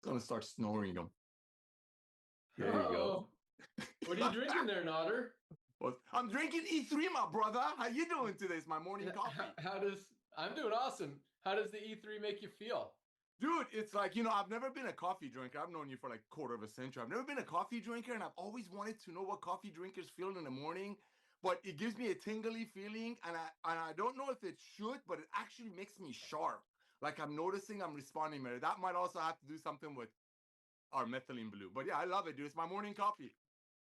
Gonna start snoring them. There you go. Oh, what are you drinking there, Nodder? Well, I'm drinking E3, my brother. How you doing today? It's my morning Yeah, coffee. I'm doing awesome. How does the E3 make you feel? Dude, it's like, I've never been a coffee drinker. I've known you for like quarter of a century. I've never been a coffee drinker, and I've always wanted to know what coffee drinkers feel in the morning. But it gives me a tingly feeling, and I don't know if it should, but it actually makes me sharp. Like I'm noticing I'm responding better. That might also have to do something with our methylene blue. But yeah, I love it, dude. It's my morning coffee.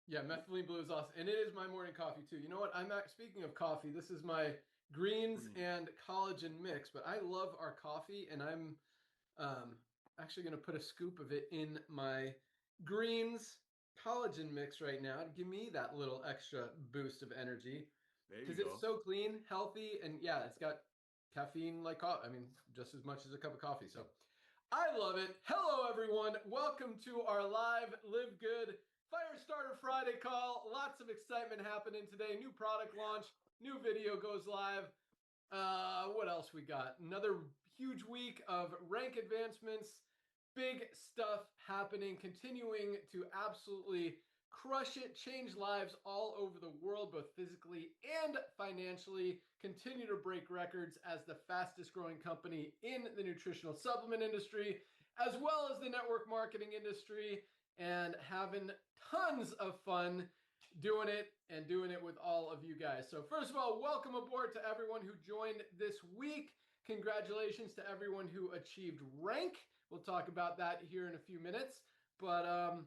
Yeah, methylene blue is awesome, and it is my morning coffee too. You know what? Speaking of coffee. This is my greens Green. and collagen mix, but I love our coffee, and I'm um, actually going to put a scoop of it in my greens collagen mix right now to give me that little extra boost of energy There you because it's go. so clean, healthy, and yeah, it's got caffeine like coffee. I mean, just as much as a cup of coffee. So I love it. Hello, everyone. Welcome to our live Live Good Firestarter Friday call. Lots of excitement happening today. New product launch, new video goes live. What else we got? Another huge week of rank advancements, big stuff happening, continuing to absolutely crush it, change lives all over the world, both physically and financially, continue to break records as the fastest growing company in the nutritional supplement industry, as well as the network marketing industry, and having tons of fun doing it and doing it with all of you guys. So, first of all, welcome aboard to everyone who joined this week. Congratulations to everyone who achieved rank. We'll talk about that here in a few minutes. But I'm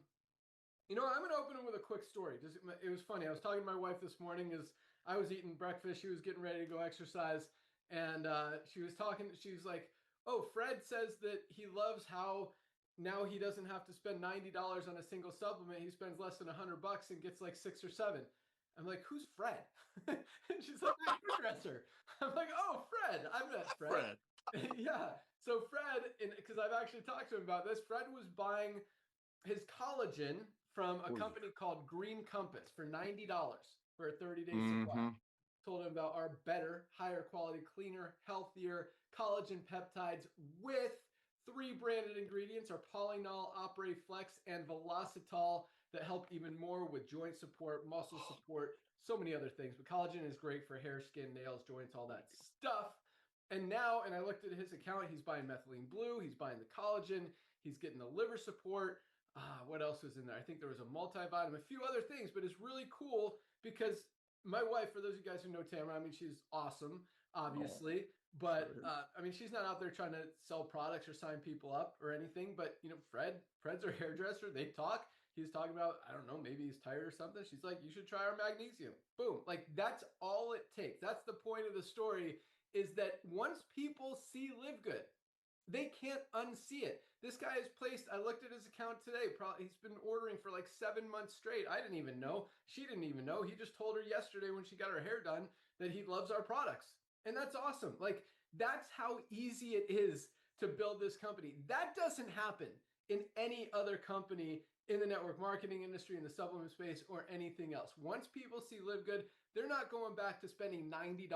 going to open it with a quick story. It was funny. I was talking to my wife this morning as I was eating breakfast. She was getting ready to go exercise, and she was talking. She was like, "Oh, Fred says that he loves how now he doesn't have to spend $90 on a single supplement. He spends less than $100 and gets like 6 or 7." I'm like, "Who's Fred?" And she's like, "My hairdresser." I'm like, "Oh, Fred. I've met Fred." Fred. Yeah. So Fred, because I've actually talked to him about this, Fred was buying his collagen from a Oh, yeah. company called Green Compass for $90 for a 30-day supply. Mm-hmm. Told him about our better, higher quality, cleaner, healthier collagen peptides with 3 branded ingredients are Polynol, Opre Flex, and Velocitol that help even more with joint support, muscle support, so many other things. But collagen is great for hair, skin, nails, joints, all that stuff. And I looked at his account, he's buying methylene blue, he's buying the collagen, he's getting the liver support. What else was in there? I think there was a multivitamin, a few other things, but it's really cool because my wife, for those of you guys who know Tamara, I mean, she's awesome, Oh, obviously, sure but is. I mean, she's not out there trying to sell products or sign people up or anything. But Fred's her hairdresser. They talk. He's talking about, I don't know, maybe he's tired or something. She's like, you should try our magnesium. Boom. Like that's all it takes. That's the point of the story is that once people see Live Good, they can't unsee it. This guy has placed, I looked at his account today. Probably he's been ordering for like 7 months straight. I didn't even know. She didn't even know. He just told her yesterday when she got her hair done that he loves our products. And that's awesome. Like, that's how easy it is to build this company. That doesn't happen in any other company in the network marketing industry, in the supplement space, or anything else. Once people see Live Good, they're not going back to spending $90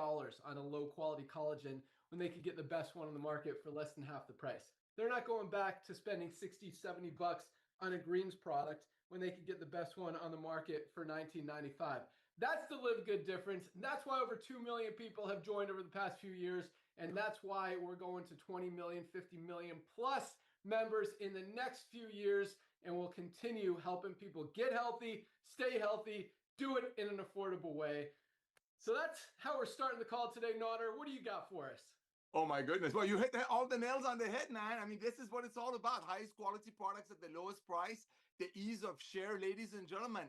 on a low quality collagen when they could get the best one on the market for less than half the price. They're not going back to spending 60, $70 on a greens product when they could get the best one on the market for $19.95. That's the Live Good difference. That's why over 2 million people have joined over the past few years. And that's why we're going to 20 million, 50 million plus members in the next few years. And we'll continue helping people get healthy, stay healthy, do it in an affordable way. So that's how we're starting the call today, Nodder. What do you got for us? Oh my goodness. Well, you hit all the nails on the head, man. I mean, this is what it's all about. Highest quality products at the lowest price, the ease of share, ladies and gentlemen.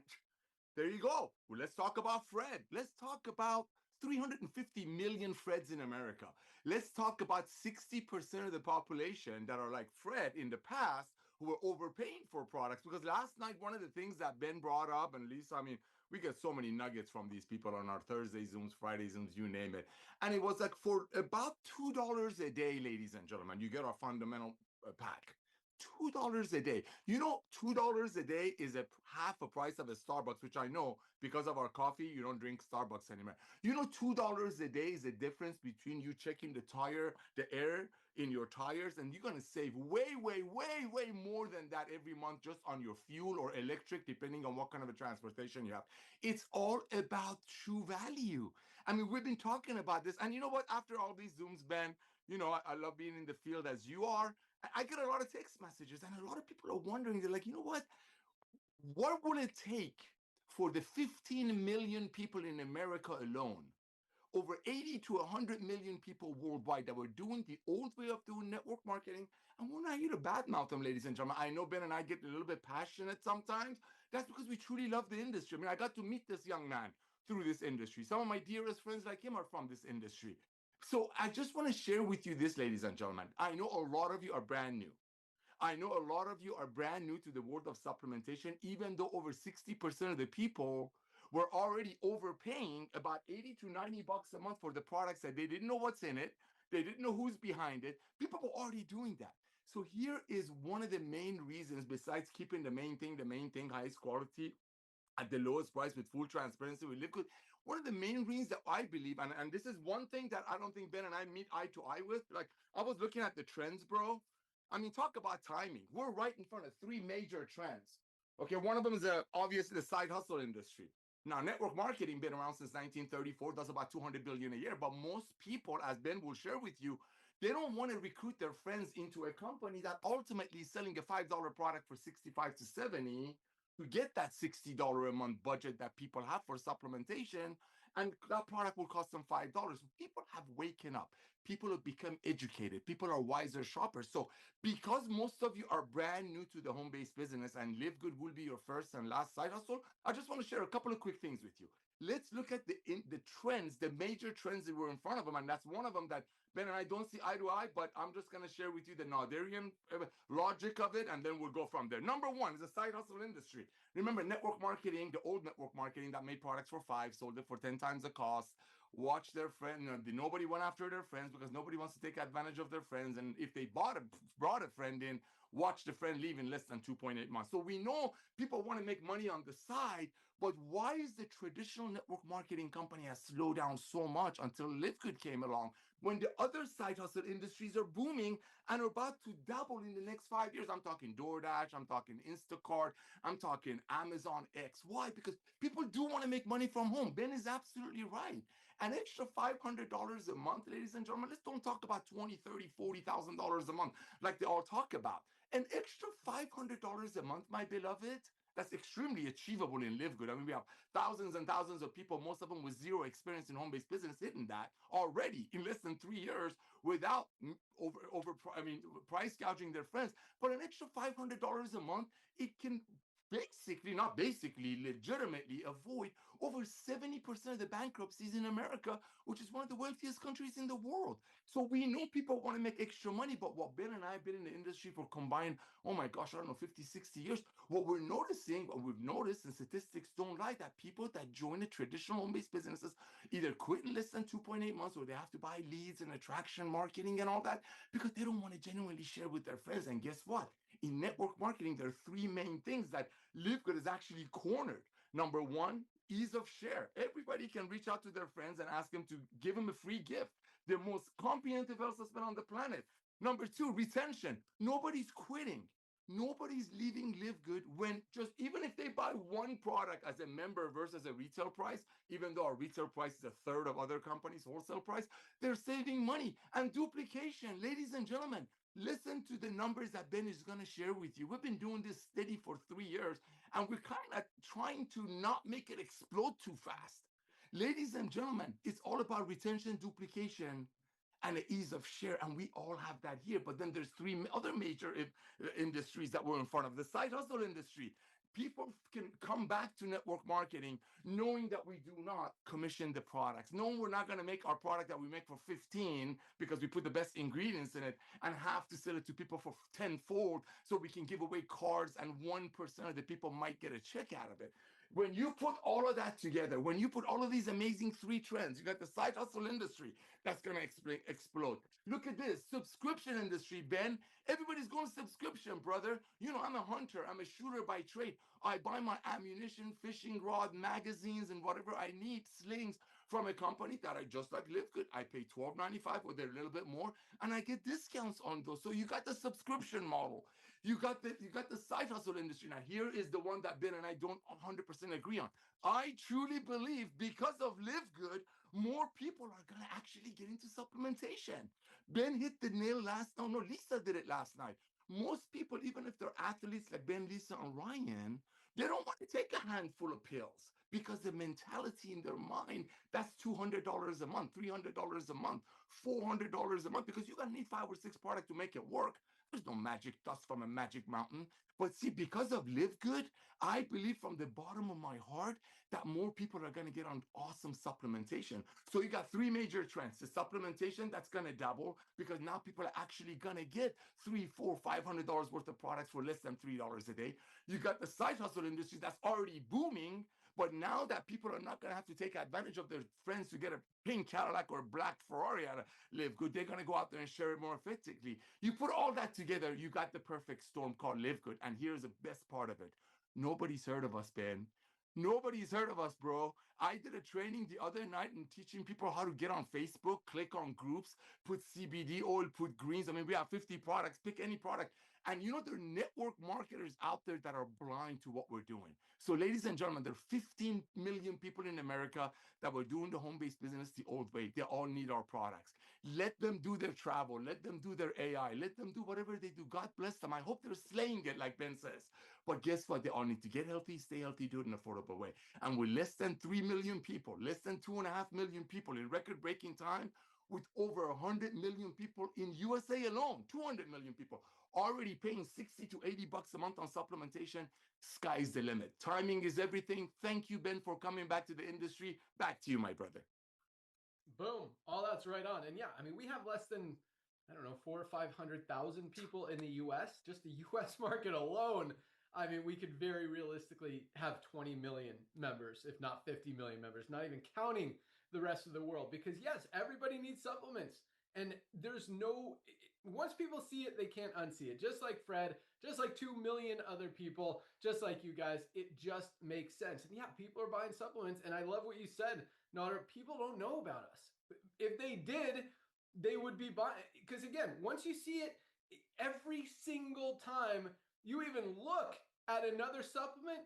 There you go. Well, let's talk about Fred. Let's talk about 350 million Freds in America. Let's talk about 60% of the population that are like Fred in the past who were overpaying for products. Because last night, one of the things that Ben brought up, and Lisa, I mean, we get so many nuggets from these people on our Thursday Zooms, Friday Zooms, you name it. And it was like for about $2 a day, ladies and gentlemen, you get our fundamental pack. $2 a day. $2 a day is half a price of a Starbucks, which I know because of our coffee, you don't drink Starbucks anymore. $2 a day is the difference between you checking the tire, the air, in your tires, and you're going to save way, way, way, way more than that every month just on your fuel or electric, depending on what kind of a transportation you have. It's all about true value. I mean, we've been talking about this, and you know what? After all these Zooms, Ben, I love being in the field as you are. I get a lot of text messages, and a lot of people are wondering, they're like, you know what will it take for the 15 million people in America alone, over 80 to 100 million people worldwide, that were doing the old way of doing network marketing? And we're not here to badmouth them, ladies and gentlemen. I know Ben and I get a little bit passionate sometimes. That's because we truly love the industry. I mean, I got to meet this young man through this industry. Some of my dearest friends like him are from this industry. So I just want to share with you this, ladies and gentlemen. I know a lot of you are brand new. I know a lot of you are brand new to the world of supplementation, even though over 60% of the people were already overpaying about 80 to 90 bucks a month for the products that they didn't know what's in it. They didn't know who's behind it. People were already doing that. So here is one of the main reasons, besides keeping the main thing, highest quality at the lowest price with full transparency with liquid. One of the main reasons that I believe, and this is one thing that I don't think Ben and I meet eye to eye with. Like, I was looking at the trends, bro. I mean, talk about timing. We're right in front of three major trends. Okay, one of them is obviously the side hustle industry. Now, network marketing been around since 1934, does about 200 billion a year. But most people, as Ben will share with you, they don't want to recruit their friends into a company that ultimately is selling a $5 product for 65 to 70 to get that $60 a month budget that people have for supplementation. And that product will cost them $5. People have waken up. People have become educated. People are wiser shoppers. So because most of you are brand new to the home-based business, and Live Good will be your first and last side hustle, I just want to share a couple of quick things with you. Let's look at the trends, the major trends that were in front of them. And that's one of them that Ben and I don't see eye to eye, but I'm just going to share with you the Nadarian logic of it, and then we'll go from there. Number one is the side hustle industry. Remember, network marketing, the old network marketing that made products for $5, sold it for 10 times the cost. Watch their friend. Nobody went after their friends because nobody wants to take advantage of their friends. And if they brought a friend in, watch the friend leave in less than 2.8 months. So we know people want to make money on the side, but why is the traditional network marketing company has slowed down so much until LiveGood came along, when the other side hustle industries are booming and are about to double in the next 5 years? I'm talking DoorDash, I'm talking Instacart, I'm talking Amazon X. Why? Because people do want to make money from home. Ben is absolutely right. An extra $500 a month, ladies and gentlemen, let's don't talk about $20, $30, $40,000 a month like they all talk about. An extra $500 a month, my beloved, that's extremely achievable in Live Good. I mean, we have thousands and thousands of people, most of them with zero experience in home-based business, hitting that already in less than 3 years without price gouging their friends. But an extra $500 a month, it can legitimately avoid over 70% of the bankruptcies in America, which is one of the wealthiest countries in the world. So we know people want to make extra money, but what Ben and I have been in the industry for combined, oh my gosh, I don't know, 50, 60 years, what we've noticed, and statistics don't lie, that people that join the traditional home-based businesses either quit in less than 2.8 months, or they have to buy leads and attraction marketing and all that because they don't want to genuinely share with their friends. And guess what? In network marketing, there are three main things that LiveGood is actually cornered. Number one, ease of share. Everybody can reach out to their friends and ask them to give them a free gift. The most comprehensive health assessment on the planet. Number two, retention. Nobody's quitting. Nobody's leaving Live Good when even if they buy one product as a member versus a retail price, even though our retail price is a third of other companies' wholesale price, they're saving money. And duplication, ladies and gentlemen, listen to the numbers that Ben is going to share with you. We've been doing this steady for 3 years, and we're kind of trying to not make it explode too fast. Ladies and gentlemen, it's all about retention, duplication, and the ease of share, and we all have that here. But then there's three other major industries that we're in front of. The side hustle industry. People can come back to network marketing knowing that we do not commission the products, knowing we're not going to make our product that we make for 15 because we put the best ingredients in it and have to sell it to people for tenfold so we can give away cards and 1% of the people might get a check out of it. When you put all of that together, when you put all of these amazing three trends, you got the side hustle industry that's going to explode. Look at this subscription industry, Ben. Everybody's going subscription, brother. I'm a hunter. I'm a shooter by trade. I buy my ammunition, fishing rod, magazines, and whatever I need, slings from a company that I just like Live Good. I pay $12.95 or they're a little bit more, and I get discounts on those. So you got the subscription model. You got the side hustle industry. Now, here is the one that Ben and I don't 100% agree on. I truly believe because of Live Good, more people are gonna actually get into supplementation. Ben hit the nail no, Lisa did it last night. Most people, even if they're athletes like Ben, Lisa, and Ryan, they don't want to take a handful of pills because the mentality in their mind, that's $200 a month, $300 a month, $400 a month, because you're gonna need 5 or 6 products to make it work. There's no magic dust from a magic mountain. But see, because of Live Good, I believe from the bottom of my heart that more people are going to get on awesome supplementation. So you got 3 major trends. The supplementation, that's going to double because now people are actually going to get $300, $400, $500 worth of products for less than $3 a day. You got the side hustle industry that's already booming. But now that people are not going to have to take advantage of their friends to get a pink Cadillac or black Ferrari out of Live Good, they're going to go out there and share it more effectively. You put all that together, you got the perfect storm called Live Good. And here's the best part of it. Nobody's heard of us, Ben. Nobody's heard of us, bro. I did a training the other night and teaching people how to get on Facebook, click on groups, put CBD oil, put greens. I mean, we have 50 products, pick any product. And you know, there are network marketers out there that are blind to what we're doing. So, ladies and gentlemen, there are 15 million people in America that were doing the home-based business the old way. They all need our products. Let them do their travel. Let them do their AI. Let them do whatever they do. God bless them. I hope they're slaying it, like Ben says. But guess what? They all need to get healthy, stay healthy, do it in an affordable way. And with less than 3 million people, less than 2.5 million people in record-breaking time, with over 100 million people in USA alone, 200 million people already paying 60 to 80 bucks a month on supplementation, sky's the limit. Timing is everything. Thank you, Ben, for coming back to the industry. Back to you, my brother. Boom. All that's right on. And yeah, I mean, we have less than, I don't know, 400,000 or 500,000 people in the US, just the US market alone. I mean, we could very realistically have 20 million members, if not 50 million members, not even counting the rest of the world. Because yes, everybody needs supplements. And there's no, once people see it, they can't unsee it. Just like Fred, just like 2 million other people, just like you guys, it just makes sense. And yeah, people are buying supplements. And I love what you said, Nader. People don't know about us. If they did, they would be buying. Because again, once you see it, every single time you even look at another supplement,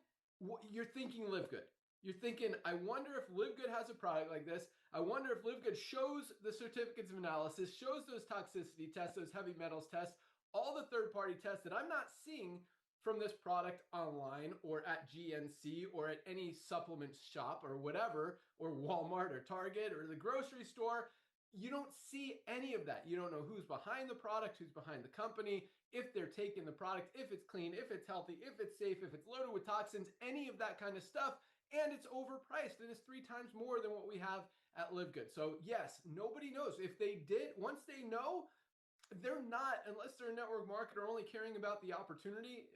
you're thinking Live Good. You're thinking, I wonder if Live Good has a product like this. I wonder if Live Good shows the certificates of analysis, shows those toxicity tests, those heavy metals tests, all the third-party tests that I'm not seeing from this product online or at GNC or at any supplement shop or whatever, or Walmart or Target or the grocery store. You don't see any of that. You don't know who's behind the product, who's behind the company, if they're taking the product, if it's clean, if it's healthy, if it's safe, if it's loaded with toxins, any of that kind of stuff. And it's overpriced and it's 3 times more than what we have at Live Good. So yes, nobody knows. If they did, once they know, they're not, unless they're a network marketer only caring about the opportunity.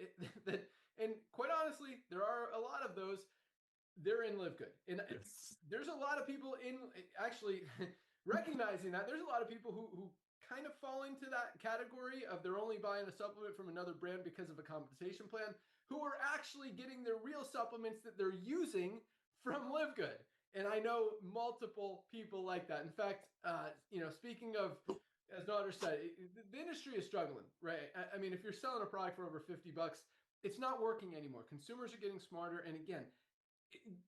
And quite honestly, there are a lot of those. They're in Live Good. And yes, there's a lot of people in, actually recognizing that, there's a lot of people who kind of fall into that category of they're only buying a supplement from another brand because of a compensation plan, who are actually getting their real supplements that they're using from Live Good. And I know multiple people like that. In fact, speaking of, as Nader said, the industry is struggling, right? I mean, if you're selling a product for over 50 bucks, it's not working anymore. Consumers are getting smarter. And again,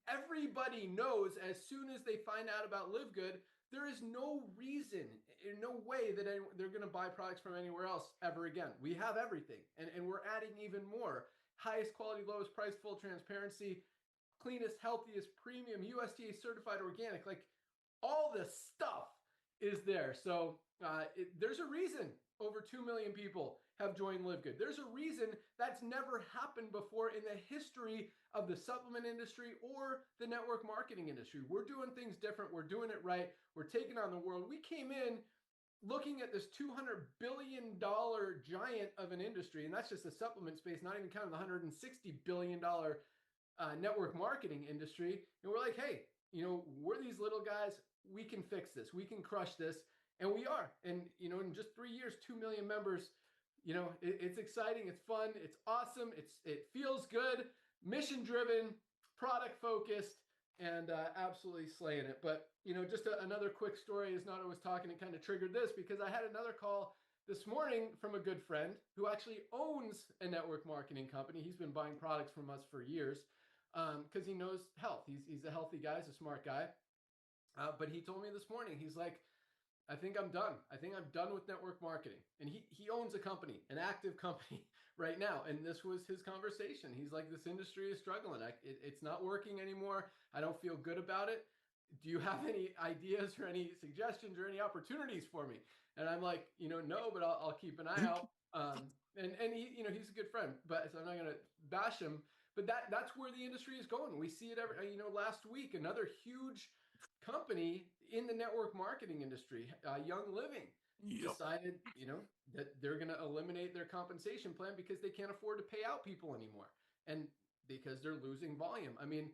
everybody knows as soon as they find out about Live Good, there is no reason, no way that they're going to buy products from anywhere else ever again. We have everything, and we're adding even more. Highest quality, lowest price, full transparency, cleanest, healthiest, premium, USDA certified organic. Like, all this stuff is there. So there's a reason over 2 million people have joined Live Good. There's a reason that's never happened before in the history of the supplement industry or the network marketing industry. We're doing things different. We're doing it right. We're taking on the world. We came in looking at this $200 billion giant of an industry, and that's just the supplement space, not even counting the $160 billion network marketing industry. And we're like, hey, we're these little guys. We can fix this. We can crush this. And we are. And, in just 3 years, 2 million members. It's exciting. It's fun. It's awesome. It feels good. Mission driven, product focused. and absolutely slaying it. But just another quick story. Is not I was talking, it kind of triggered this because I had another call this morning from a good friend who actually owns a network marketing company. He's been buying products from us for years because he knows health. He's a healthy guy. He's a smart guy. But he told me this morning, he's like, I think I'm done. I think I'm done with network marketing. And he owns a company, an active company right now. And this was his conversation. He's like, this industry is struggling. It's not working anymore. I don't feel good about it. Do you have any ideas or any suggestions or any opportunities for me? And I'm like, no, but I'll keep an eye out. And he's a good friend, but so I'm not going to bash him. But that's where the industry is going. We see it every, last week, another huge company in the network marketing industry, Young Living, Yep. decided, that they're going to eliminate their compensation plan because they can't afford to pay out people anymore, and because they're losing volume. I mean,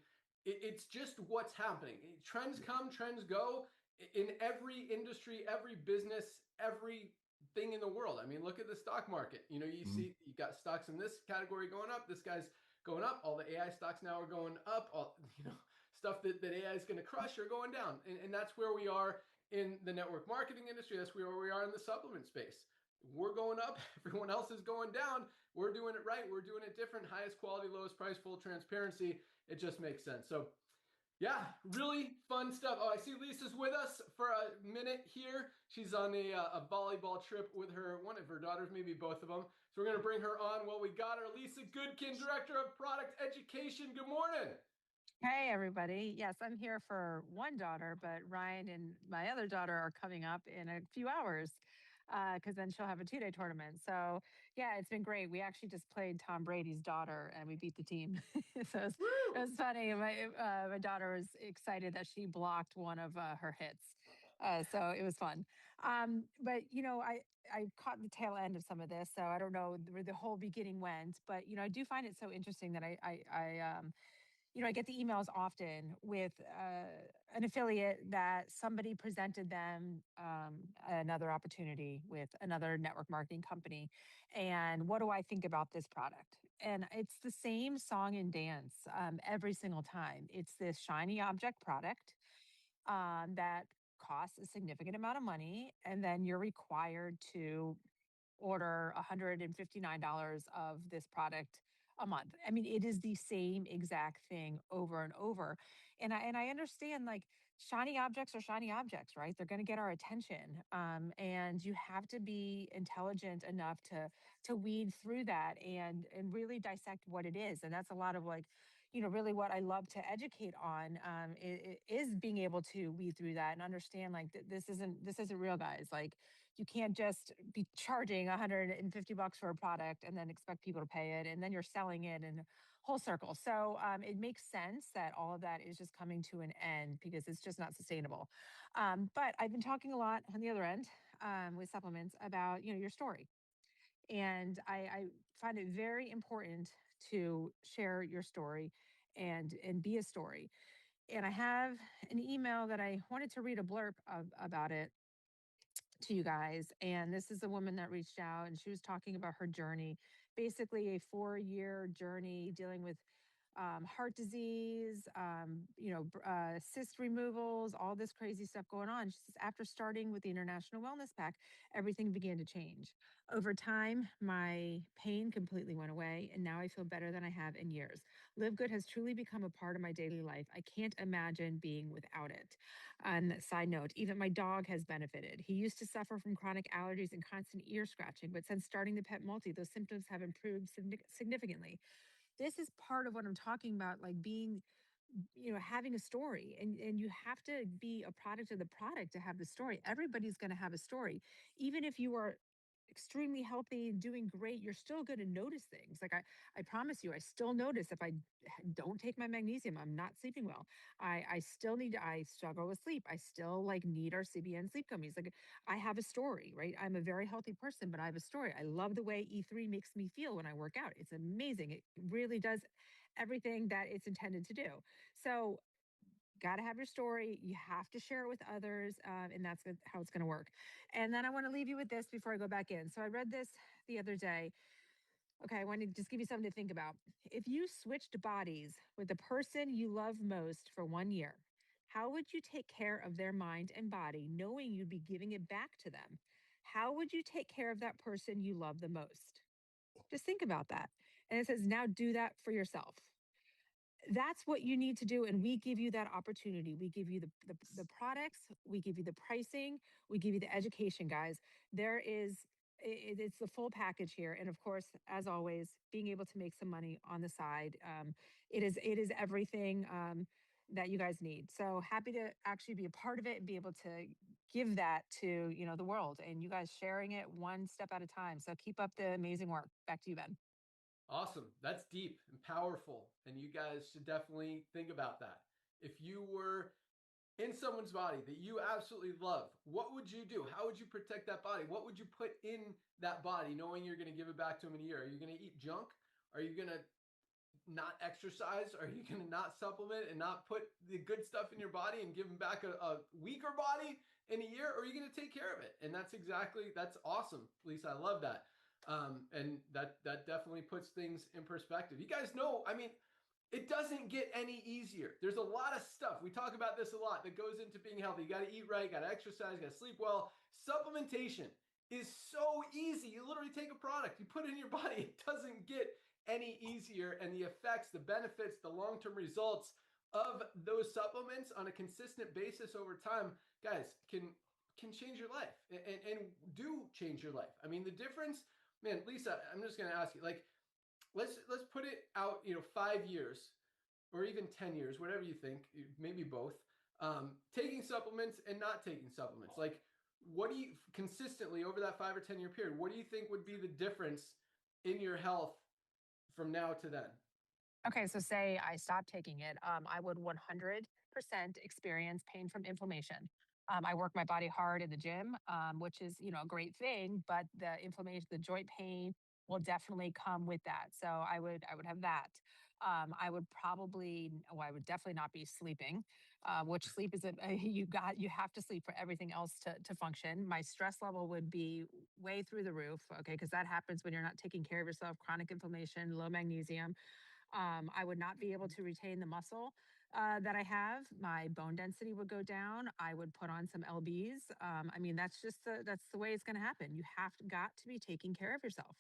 it's just what's happening. Trends come, trends go in every industry, every business, everything in the world. I mean, look at the stock market. You see, you got stocks in this category going up. This guy's going up. All the AI stocks now are going up. Stuff that AI is going to crush are going down. And that's where we are in the network marketing industry. That's where we are in the supplement space. We're going up. Everyone else is going down. We're doing it right. We're doing it different. Highest quality, lowest price, full transparency. It just makes sense. So yeah, really fun stuff. Oh, I see Lisa's with us for a minute here. She's on a volleyball trip with one of her daughters, maybe both of them. So we're going to bring her on. Well, we got her. Lisa Goodkin, Director of Product Education. Good morning. Hey, everybody. Yes, I'm here for one daughter, but Ryan and my other daughter are coming up in a few hours because then she'll have a 2-day tournament. So, yeah, it's been great. We actually just played Tom Brady's daughter and we beat the team. So it was funny. My daughter was excited that she blocked one of her hits. So it was fun. But, I caught the tail end of some of this. So I don't know where the whole beginning went. But, I do find it so interesting that I get the emails often with an affiliate that somebody presented them another opportunity with another network marketing company. And what do I think about this product? And it's the same song and dance every single time. It's this shiny object product that costs a significant amount of money. And then you're required to order $159 of this product a month. I mean, it is the same exact thing over and over. And I understand like shiny objects are shiny objects, right? They're going to get our attention. And you have to be intelligent enough to weed through that and really dissect what it is. And that's a lot of like, really what I love to educate on is being able to weed through that and understand like this isn't real, guys. Like you can't just be charging 150 bucks for a product and then expect people to pay it and then you're selling it in whole circle. So it makes sense that all of that is just coming to an end because it's just not sustainable. But I've been talking a lot on the other end with supplements about your story, and I find it very important to share your story and be a story. And I have an email that I wanted to read a blurb about it to you guys. And this is a woman that reached out and she was talking about her journey, basically a 4-year journey dealing with heart disease, cyst removals, all this crazy stuff going on. She says, after starting with the International Wellness Pack, everything began to change. Over time, my pain completely went away, and now I feel better than I have in years. Live Good has truly become a part of my daily life. I can't imagine being without it. On side note, even my dog has benefited. He used to suffer from chronic allergies and constant ear scratching, but since starting the Pet Multi, those symptoms have improved significantly. This is part of what I'm talking about, like being, having a story, and you have to be a product of the product to have the story. Everybody's going to have a story. Even if you are extremely healthy, doing great, you're still going to notice things. Like I promise you, I still notice if I don't take my magnesium, I'm not sleeping well. I struggle with sleep. I still like need our CBN sleep gummies. Like I have a story, right? I'm a very healthy person, but I have a story. I love the way E3 makes me feel when I work out. It's amazing. It really does everything that it's intended to do. So got to have your story. You have to share it with others, and that's how it's going to work. And then I want to leave you with this before I go back in. So I read this the other day. Okay, I want to just give you something to think about. If you switched bodies with the person you love most for 1 year, how would you take care of their mind and body knowing you'd be giving it back to them? How would you take care of that person you love the most? Just think about that. And it says, now do that for yourself. That's what you need to do, and we give you that opportunity. We give you the products, we give you the pricing, we give you the education, guys. There is it's the full package here, and of course, as always, being able to make some money on the side. It is everything that you guys need. So happy to actually be a part of it and be able to give that to the world, and you guys sharing it one step at a time. So keep up the amazing work. Back to you, Ben. Awesome. That's deep and powerful. And you guys should definitely think about that. If you were in someone's body that you absolutely love, what would you do? How would you protect that body? What would you put in that body knowing you're going to give it back to them in a year? Are you going to eat junk? Are you going to not exercise? Are you going to not supplement and not put the good stuff in your body and give them back a weaker body in a year? Or are you going to take care of it? And that's awesome. Lisa, I love that. And that definitely puts things in perspective. You guys know, I mean, it doesn't get any easier. There's a lot of stuff. We talk about this a lot that goes into being healthy. You got to eat right, you got to exercise, you got to sleep well. Supplementation is so easy. You literally take a product, you put it in your body. It doesn't get any easier. And the effects, the benefits, the long-term results of those supplements on a consistent basis over time, guys, can change your life and do change your life. I mean, the difference, man, Lisa, I'm just going to ask you, like, let's put it out, 5 years or even 10 years, whatever you think, maybe both, taking supplements and not taking supplements. Like, what do you consistently over that 5 or 10 year period, what do you think would be the difference in your health from now to then? Okay, so say I stopped taking it, I would 100% experience pain from inflammation. I work my body hard in the gym, which is, a great thing, but the inflammation, the joint pain will definitely come with that. So I would have that. I would definitely not be sleeping, which sleep is you have to sleep for everything else to function. My stress level would be way through the roof, okay, because that happens when you're not taking care of yourself, chronic inflammation, low magnesium. I would not be able to retain the muscle that I have. My bone density would go down. I would put on some LBs. I mean, that's the way it's going to happen. You have got to be taking care of yourself.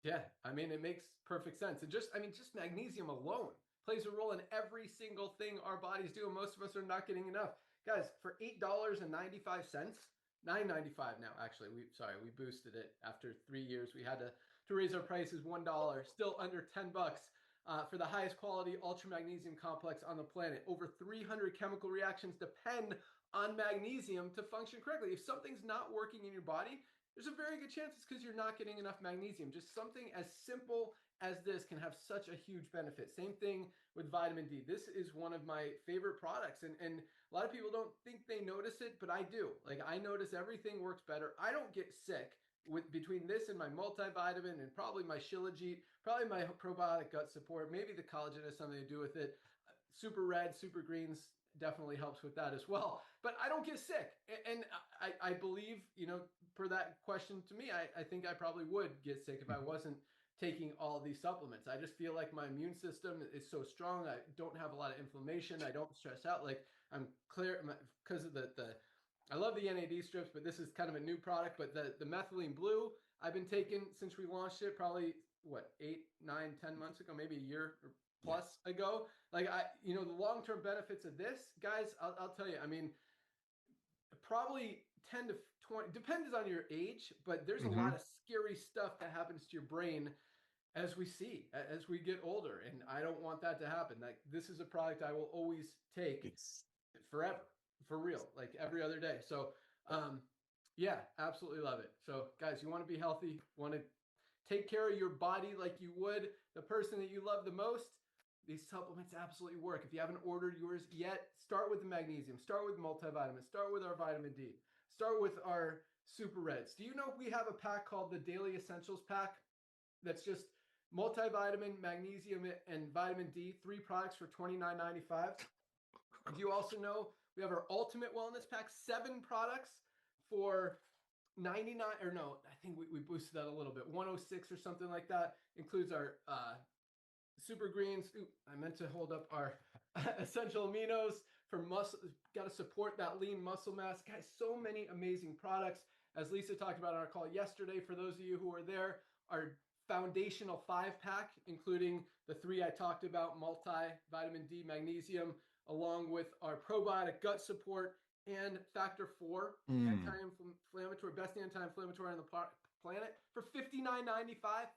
Yeah, I mean, it makes perfect sense. And just magnesium alone plays a role in every single thing our bodies do. And most of us are not getting enough. Guys, for $8.95, $9.95 now, actually. We boosted it after 3 years. We had to raise our prices $1, still under $10 for the highest quality ultra magnesium complex on the planet. Over 300 chemical reactions depend on magnesium to function correctly. If something's not working in your body, there's a very good chance it's because you're not getting enough magnesium. Just something as simple as this can have such a huge benefit. Same thing with vitamin D. This is one of my favorite products. And a lot of people don't think they notice it, but I do. Like, I notice everything works better. I don't get sick with between this and my multivitamin and probably my Shilajit, probably my probiotic gut support. Maybe the collagen has something to do with it. Super red, super greens definitely helps with that as well. But I don't get sick. And I believe, per that question to me, I think I probably would get sick if I wasn't taking all these supplements. I just feel like my immune system is so strong. I don't have a lot of inflammation. I don't stress out. Like, I'm clear because of the I love the NAD strips, but this is kind of a new product. But the methylene blue I've been taking since we launched it, probably what, 8, 9, 10 months ago, maybe a year or plus ago. Like, the long-term benefits of this, guys, I'll tell you, I mean, probably 10 to 20, depends on your age, but there's a lot of scary stuff that happens to your brain as we get older. And I don't want that to happen. Like, this is a product I will always take forever, for real, like every other day. So, yeah, absolutely love it. So, guys, you want to be healthy, want to take care of your body like you would the person that you love the most. These supplements absolutely work. If you haven't ordered yours yet, start with the magnesium, start with multivitamins, start with our vitamin D, start with our super reds. Do you know we have a pack called the Daily Essentials Pack? That's just multivitamin, magnesium, and vitamin D, 3 products for $29.95. Do you also know we have our Ultimate Wellness Pack, 7 products for 99, or no, I think we boosted that a little bit. 106 or something like that. Includes our super greens. Ooh, I meant to hold up our essential aminos for muscle. Got to support that lean muscle mass. Guys, so many amazing products. As Lisa talked about on our call yesterday, for those of you who were there, our foundational 5-pack, including the 3 I talked about, multi-vitamin D, magnesium, along with our probiotic gut support and factor 4 anti-inflammatory, best anti-inflammatory on the planet, for $59.95. 5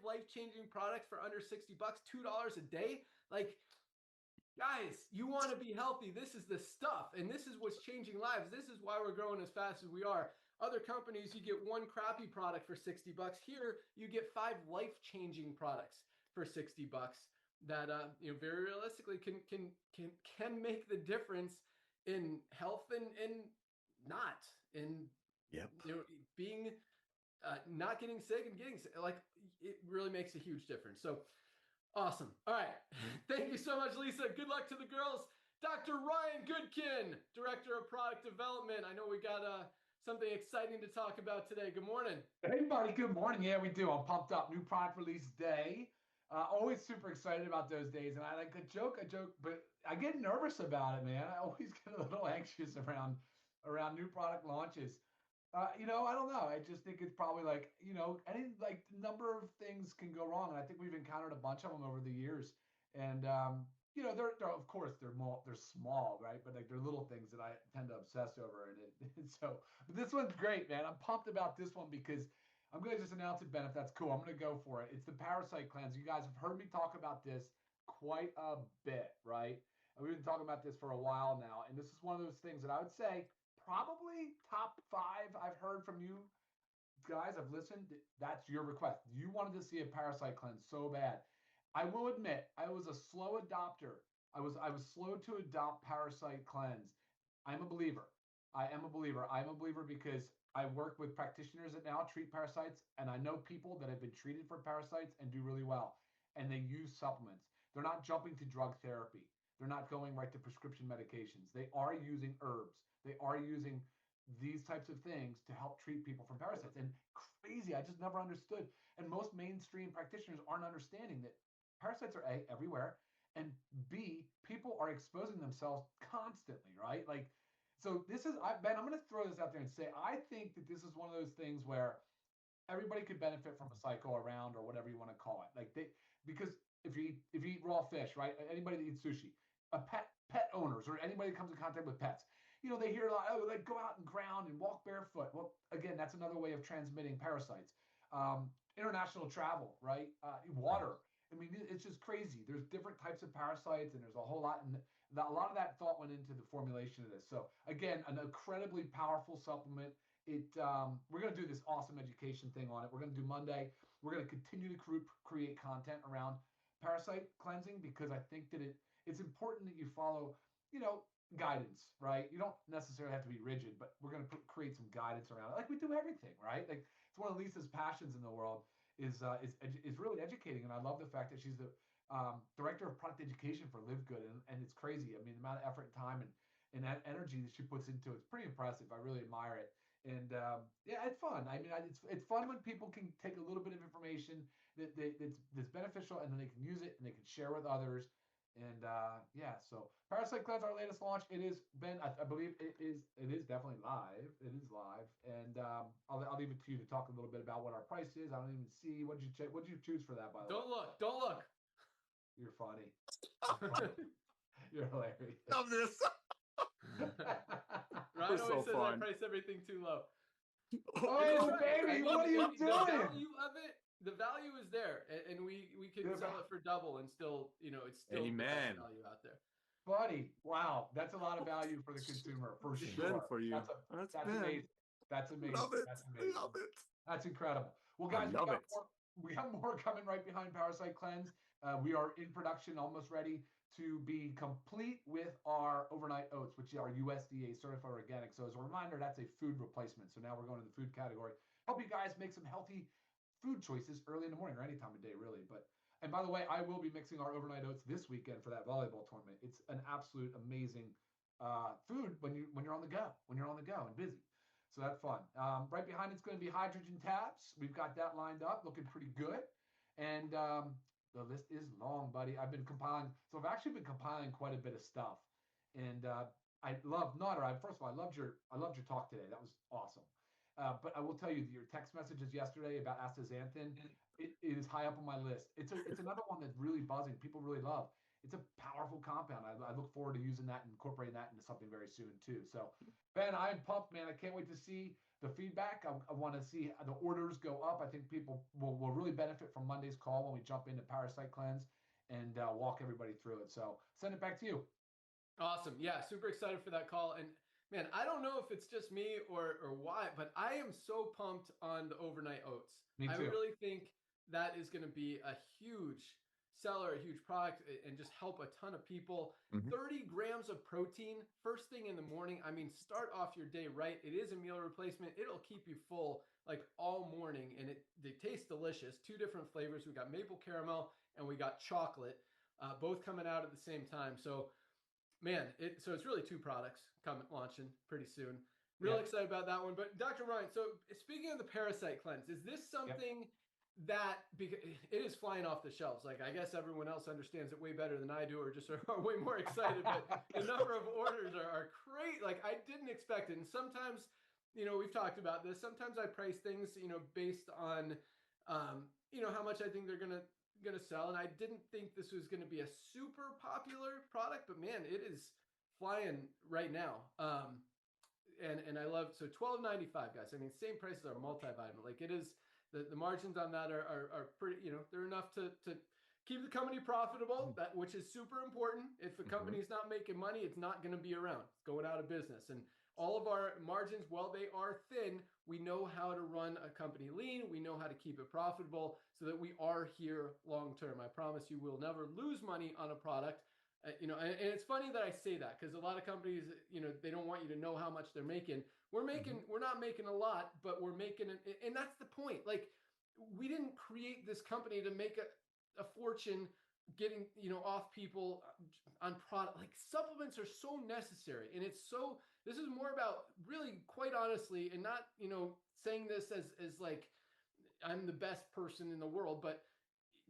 life-changing products for under $60, $2 a day. Like, guys, you want to be healthy. This is the stuff, and this is what's changing lives. This is why we're growing as fast as we are. Other companies, you get 1 crappy product for $60. Here, you get 5 life-changing products for $60 that very realistically can make the difference in health and not in being not getting sick and getting sick. Like, it really makes a huge difference. So awesome. All right. Thank you so much, Lisa. Good luck to the girls. Dr. Ryan Goodkin, Director of Product Development. I know we got something exciting to talk about today. Good morning. Hey, buddy. Good morning. Yeah, we do. I'm pumped up. New product release day. Always super excited about those days. And I like a joke, but I get nervous about it, man. I always get a little anxious around new product launches. I don't know. I just think it's probably any number of things can go wrong. And I think we've encountered a bunch of them over the years. And, they're of course they're small, right? But like they're little things that I tend to obsess over. And so, but this one's great, man. I'm pumped about this one because I'm going to just announce it, Ben, if that's cool. I'm going to go for it. It's the parasite cleanse. You guys have heard me talk about this quite a bit, right? And we've been talking about this for a while now. And this is one of those things that I would say probably top 5 I've heard from you guys. I've listened. That's your request. You wanted to see a parasite cleanse so bad. I will admit, I was a slow adopter. I was slow to adopt parasite cleanse. I'm a believer. I am a believer. I'm a believer because I work with practitioners that now treat parasites, and I know people that have been treated for parasites and do really well, and they use supplements. They're not jumping to drug therapy. They're not going right to prescription medications. They are using herbs. They are using these types of things to help treat people from parasites. And crazy, I just never understood. And most mainstream practitioners aren't understanding that parasites are A, everywhere, and B, people are exposing themselves constantly, right? Like, so this is, Ben, I'm going to throw this out there and say, I think that this is one of those things where everybody could benefit from a cycle around, or whatever you want to call it. Because if you eat raw fish, right? Anybody that eats sushi, pet owners, or anybody that comes in contact with pets, they hear a lot, oh, like go out and ground and walk barefoot. Well, again, that's another way of transmitting parasites. International travel, right? Water. I mean, it's just crazy. There's different types of parasites, and there's a whole lot, and a lot of that thought went into the formulation of this. So again, an incredibly powerful supplement. We're going to do this awesome education thing on it. We're going to do Monday. We're going to continue to create content around parasite cleansing, because I think that it's important that you follow, guidance, right? You don't necessarily have to be rigid, but we're going to create some guidance around it, like we do everything, right? Like, it's one of Lisa's passions in the world is really educating, and I love the fact that she's the director of product education for Live Good, and it's crazy. I mean, the amount of effort and time and that energy that she puts into it's pretty impressive. I really admire it, and yeah, it's fun. I mean, it's fun when people can take a little bit of information that's beneficial, and then they can use it and they can share with others. And yeah, so Parasite Cleanse, our latest launch. It is, Ben, I believe it is definitely live. It is live, and I'll leave it to you to talk a little bit about what our price is. I don't even see what did you choose for that, by the way. Don't look. You're funny. You're hilarious. Love this. Ryan so always says fun. I price everything too low. Oh, baby, what are you doing? The value is there, and we can sell it for double, and still, it's still the best value out there. Buddy, wow, that's a lot of value for the consumer, for sure. Good for you. That's amazing. That's amazing. Love it. That's amazing. Love it. That's incredible. Well, guys, we have more coming right behind Parasite Cleanse. We are in production, almost ready to be complete with our overnight oats, which are USDA certified organic. So as a reminder, that's a food replacement. So now we're going to the food category. Help you guys make some healthy food choices early in the morning, or any time of day, really. And by the way, I will be mixing our overnight oats this weekend for that volleyball tournament. It's an absolute amazing food when you're on the go, and busy. So that's fun. Right behind it's going to be hydrogen tabs. We've got that lined up, looking pretty good. And the list is long, buddy. I've been compiling. So I've actually been compiling quite a bit of stuff. And I love Nader. First of all, I loved your talk today. That was awesome. But I will tell you, your text messages yesterday about astaxanthin, it is high up on my list. It's another one that's really buzzing. People really love. It's a powerful compound. I look forward to using that and incorporating that into something very soon too. So, Ben, I am pumped, man. I can't wait to see the feedback. I want to see the orders go up. I think people will really benefit from Monday's call when we jump into Parasite Cleanse and walk everybody through it. So, send it back to you. Awesome. Yeah, super excited for that call. And man, I don't know if it's just me or why, but I am so pumped on the overnight oats. Me too. I really think that is going to be a huge seller, a huge product, and just help a ton of people. 30 grams of protein first thing in the morning. I mean, start off your day right. It is a meal replacement. It'll keep you full like all morning, and they taste delicious. 2 different flavors. We got maple caramel and we got chocolate, both coming out at the same time. So man, so it's really 2 products launching pretty soon. Real excited about that one. But Dr. Ryan, so speaking of the Parasite Cleanse, is this something that, because it is flying off the shelves? Like, I guess everyone else understands it way better than I do, or just are way more excited. But the number of orders are great. Like, I didn't expect it. And sometimes, we've talked about this. Sometimes I price things, based on, how much I think they're gonna sell, and I didn't think this was going to be a super popular product, but man, it is flying right now. And I love, so $12.95, guys. I mean, same price as our multivitamin. Like, it is, the margins on that are pretty, they're enough to keep the company profitable, which is super important. If a company is not making money, it's not going to be around. It's going out of business. And all of our margins, while they are thin, we know how to run a company lean. We know how to keep it profitable so that we are here long term. I promise you, we'll never lose money on a product. And it's funny that I say that, because a lot of companies, they don't want you to know how much they're making. We're not making a lot, but we're making it. And that's the point. Like, we didn't create this company to make a fortune getting, off people on product. Like, supplements are so necessary. And this is more about, really, quite honestly, and not, saying this as like I'm the best person in the world, but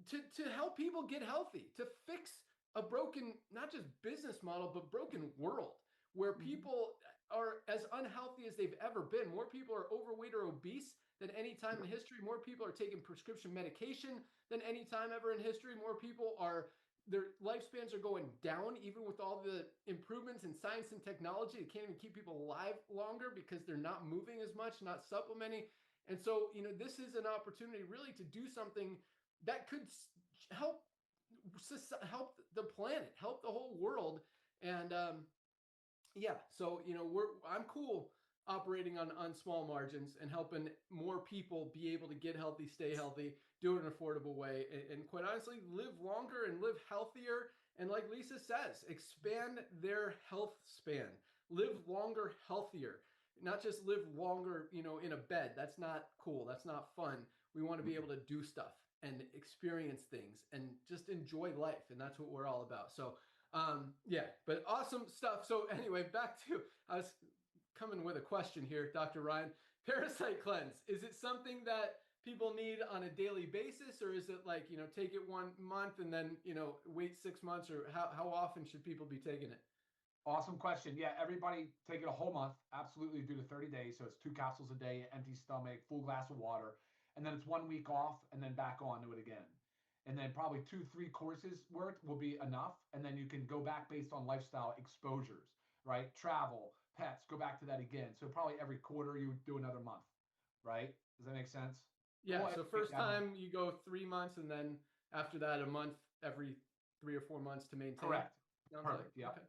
to help people get healthy, to fix a broken, not just business model, but broken world where people are as unhealthy as they've ever been. More people are overweight or obese than any time in history. More people are taking prescription medication than any time ever in history. More people their lifespans are going down, even with all the improvements in science and technology. It can't even keep people alive longer because they're not moving as much, not supplementing. And so, this is an opportunity really to do something that could help the planet, help the whole world. And so, I'm cool operating on small margins and helping more people be able to get healthy, stay healthy, do it in an affordable way, and quite honestly, live longer and live healthier. And like Lisa says, expand their health span, live longer, healthier, not just live longer, in a bed. That's not cool. That's not fun. We want to be able to do stuff and experience things and just enjoy life. And that's what we're all about. So, but awesome stuff. So anyway, I was coming with a question here, Dr. Ryan. Parasite Cleanse, is it something that people need on a daily basis, or is it like, take it 1 month and then, wait 6 months, or how often should people be taking it? Awesome question. Yeah, everybody take it a whole month. Absolutely do the 30 days. So it's 2 capsules a day, empty stomach, full glass of water. And then it's 1 week off and then back on to it again. And then probably 2-3 courses worth will be enough. And then you can go back based on lifestyle exposures, right? Travel, pets, go back to that again. So probably every quarter you do another month, right? Does that make sense? Yeah. So first time you go 3 months, and then after that, a month every 3 or 4 months to maintain. Correct. Sounds Perfect. Like. Yeah. Okay.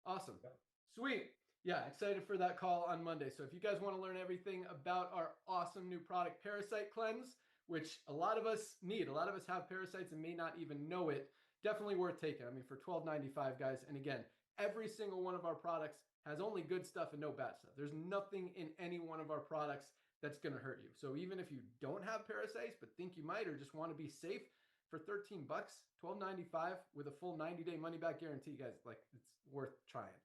Awesome. Yeah. Sweet. Yeah, excited for that call on Monday. So if you guys want to learn everything about our awesome new product, Parasite Cleanse, which a lot of us need, a lot of us have parasites and may not even know it, definitely worth taking. I mean, for $12.95, guys. And again, every single one of our products has only good stuff and no bad stuff. There's nothing in any one of our products that's going to hurt you. So even if you don't have parasites, but think you might, or just want to be safe, for $13, $12.95 with a full 90-day money back guarantee, guys, like, it's worth trying.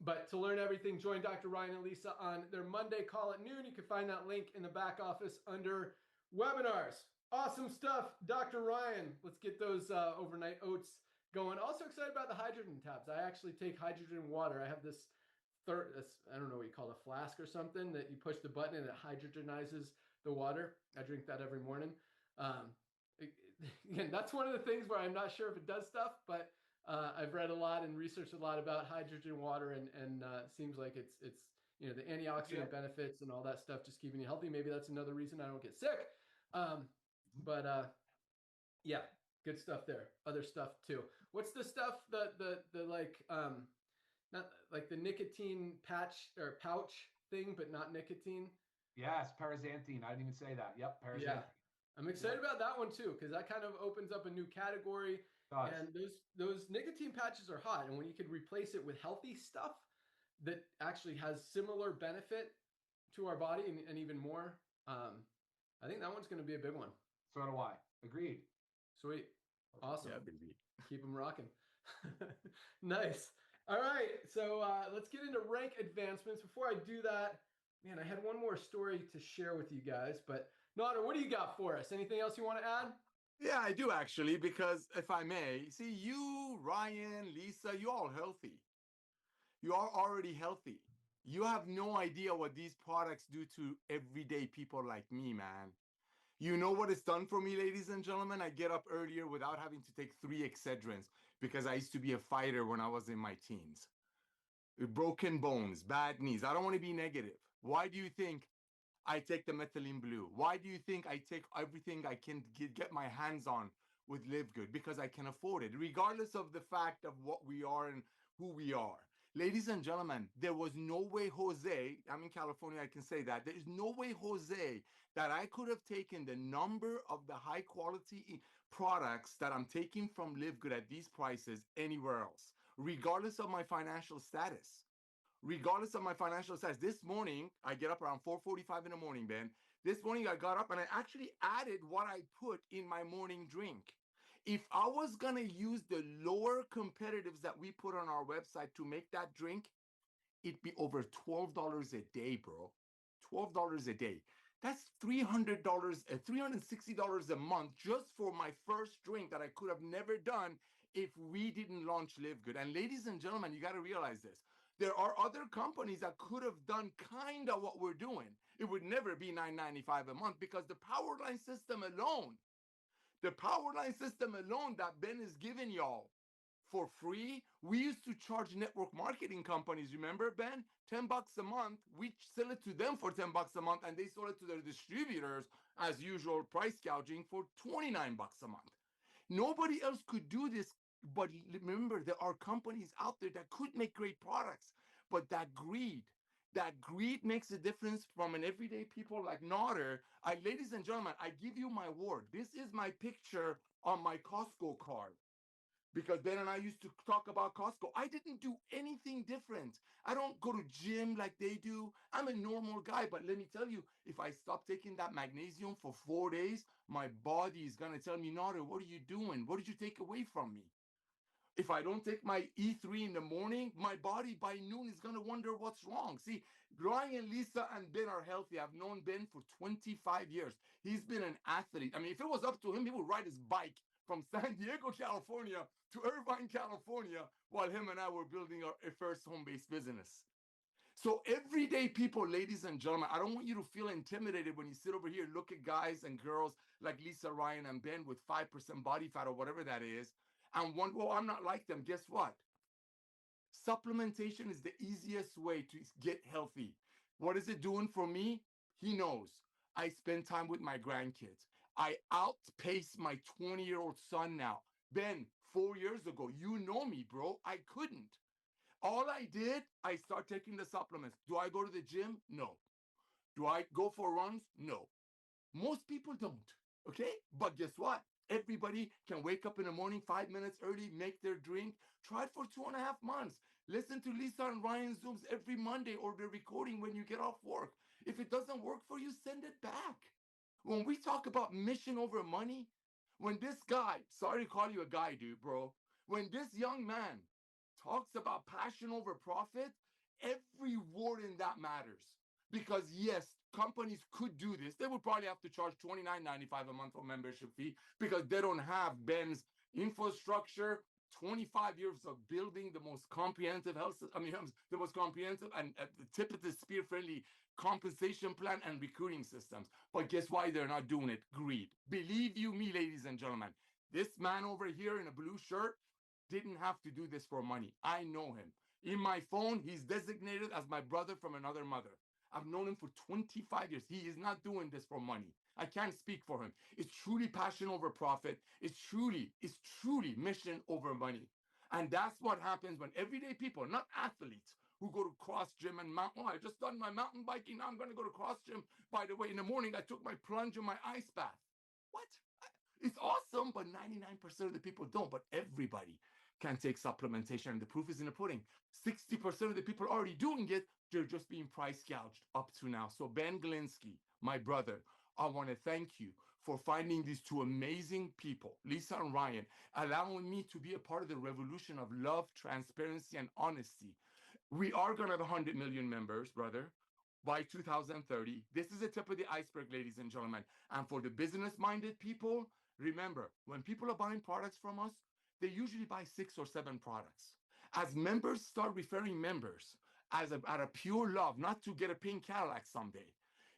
But to learn everything, join Dr. Ryan and Lisa on their Monday call at noon. You can find that link in the back office under webinars. Awesome stuff, Dr. Ryan. Let's get those overnight oats going. Also excited about the hydrogen tabs. I actually take hydrogen water. I have this I don't know what you call it, a flask or something that you push the button and it hydrogenizes the water. I drink that every morning. Again, that's one of the things where I'm not sure if it does stuff, but I've read a lot and researched a lot about hydrogen water, and it seems like it's the antioxidant benefits and all that stuff, just keeping you healthy. Maybe that's another reason I don't get sick. Yeah, good stuff there. Other stuff too. What's the stuff the like not like the nicotine patch or pouch thing, but not nicotine? Yes, paraxanthine. I didn't even say that. Yep, paraxanthine. Yeah. I'm excited about that one too, because that kind of opens up a new category. And those nicotine patches are hot. And when you could replace it with healthy stuff that actually has similar benefit to our body and even more, I think that one's going to be a big one. So do I. Agreed. Sweet. Awesome. Yeah, baby. Keep them rocking. Nice. All right. So let's get into rank advancements. Before I do that, man, I had one more story to share with you guys, but Nader, what do you got for us? Anything else you want to add? Yeah, I do actually, because if I may, see, you, Ryan, Lisa, you all healthy. You are already healthy. You have no idea what these products do to everyday people like me, man. You know what it's done for me, ladies and gentlemen? I get up earlier without having to take 3 Excedrins because I used to be a fighter when I was in my teens. Broken bones, bad knees. I don't want to be negative. Why do you think I take the methylene blue? Why do you think I take everything I can get my hands on with Live Good? Because I can afford it, regardless of the fact of what we are and who we are. Ladies and gentlemen, there was no way, Jose, I'm in California, I can say that. There is no way, Jose, that I could have taken the number of the high quality products that I'm taking from Live Good at these prices anywhere else, regardless of my financial status. Regardless of my financial status. This morning, I get up around 4:45 in the morning, Ben. This morning, I got up and I actually added what I put in my morning drink. If I was going to use the lower competitives that we put on our website to make that drink, it'd be over $12 a day, bro. $12 a day. That's $300, $360 a month just for my first drink that I could have never done if we didn't launch Live Good. And ladies and gentlemen, you got to realize this. There are other companies that could have done kind of what we're doing. It would never be $9.95 a month because the Powerline system alone, that Ben is giving y'all for free, we used to charge network marketing companies, remember, Ben? $10 a month. We sell it to them for $10 a month, and they sold it to their distributors, as usual, price gouging for $29 a month. Nobody else could do this. But remember, there are companies out there that could make great products, but that greed makes a difference from an everyday people like Nader. Ladies and gentlemen, I give you my word. This is my picture on my Costco card. Because Ben and I used to talk about Costco. I didn't do anything different. I don't go to gym like they do. I'm a normal guy, but let me tell you, if I stop taking that magnesium for 4 days, my body is going to tell me, Nader, what are you doing? What did you take away from me? If I don't take my E3 in the morning, my body by noon is going to wonder what's wrong. See, Ryan, Lisa, and Ben are healthy. I've known Ben for 25 years. He's been an athlete. I mean, if it was up to him, he would ride his bike from San Diego, California to Irvine, California, while him and I were building our first home-based business. So everyday people, ladies and gentlemen, I don't want you to feel intimidated when you sit over here, look at guys and girls like Lisa, Ryan, and Ben with 5% body fat or whatever that is, and one, well, I'm not like them. Guess what? Supplementation is the easiest way to get healthy. What is it doing for me? He knows. I spend time with my grandkids. I outpace my 20-year-old son now. Ben, 4 years ago, you know me, bro. I couldn't. All I did, I start taking the supplements. Do I go to the gym? No. Do I go for runs? No. Most people don't, okay? But guess what? Everybody can wake up in the morning 5 minutes early, make their drink. Try it for 2.5 months. Listen to Lisa and Ryan Zooms every Monday or the recording when you get off work. If it doesn't work for you, send it back. When we talk about mission over money, when this guy, sorry to call you a guy, dude, bro, when this young man talks about passion over profit, every word in that matters. Because yes, companies could do this. They would probably have to charge $29.95 a month for membership fee because they don't have Ben's infrastructure, 25 years of building the most comprehensive health, the most comprehensive and at the tip of the spear friendly compensation plan and recruiting systems. But guess why they're not doing it? Greed. Believe you me, ladies and gentlemen, this man over here in a blue shirt didn't have to do this for money. I know him. In my phone, he's designated as my brother from another mother. I've known him for 25 years. He is not doing this for money. I can't speak for him. It's truly passion over profit. It's truly mission over money. And that's what happens when everyday people, not athletes, who go to cross gym and mountain. Oh, I just done my mountain biking. Now I'm going to go to cross gym. By the way, in the morning, I took my plunge and my ice bath. What? It's awesome, but 99% of the people don't. But everybody can take supplementation, and the proof is in the pudding. 60% of the people already doing it. They're just being price gouged up to now. So Ben Glinsky, my brother, I want to thank you for finding these two amazing people, Lisa and Ryan, allowing me to be a part of the revolution of love, transparency, and honesty. We are going to have 100 million members, brother, by 2030. This is the tip of the iceberg, ladies and gentlemen. And for the business-minded people, remember, when people are buying products from us, they usually buy 6 or 7 products. As members start referring members, out of pure love, not to get a pink Cadillac someday,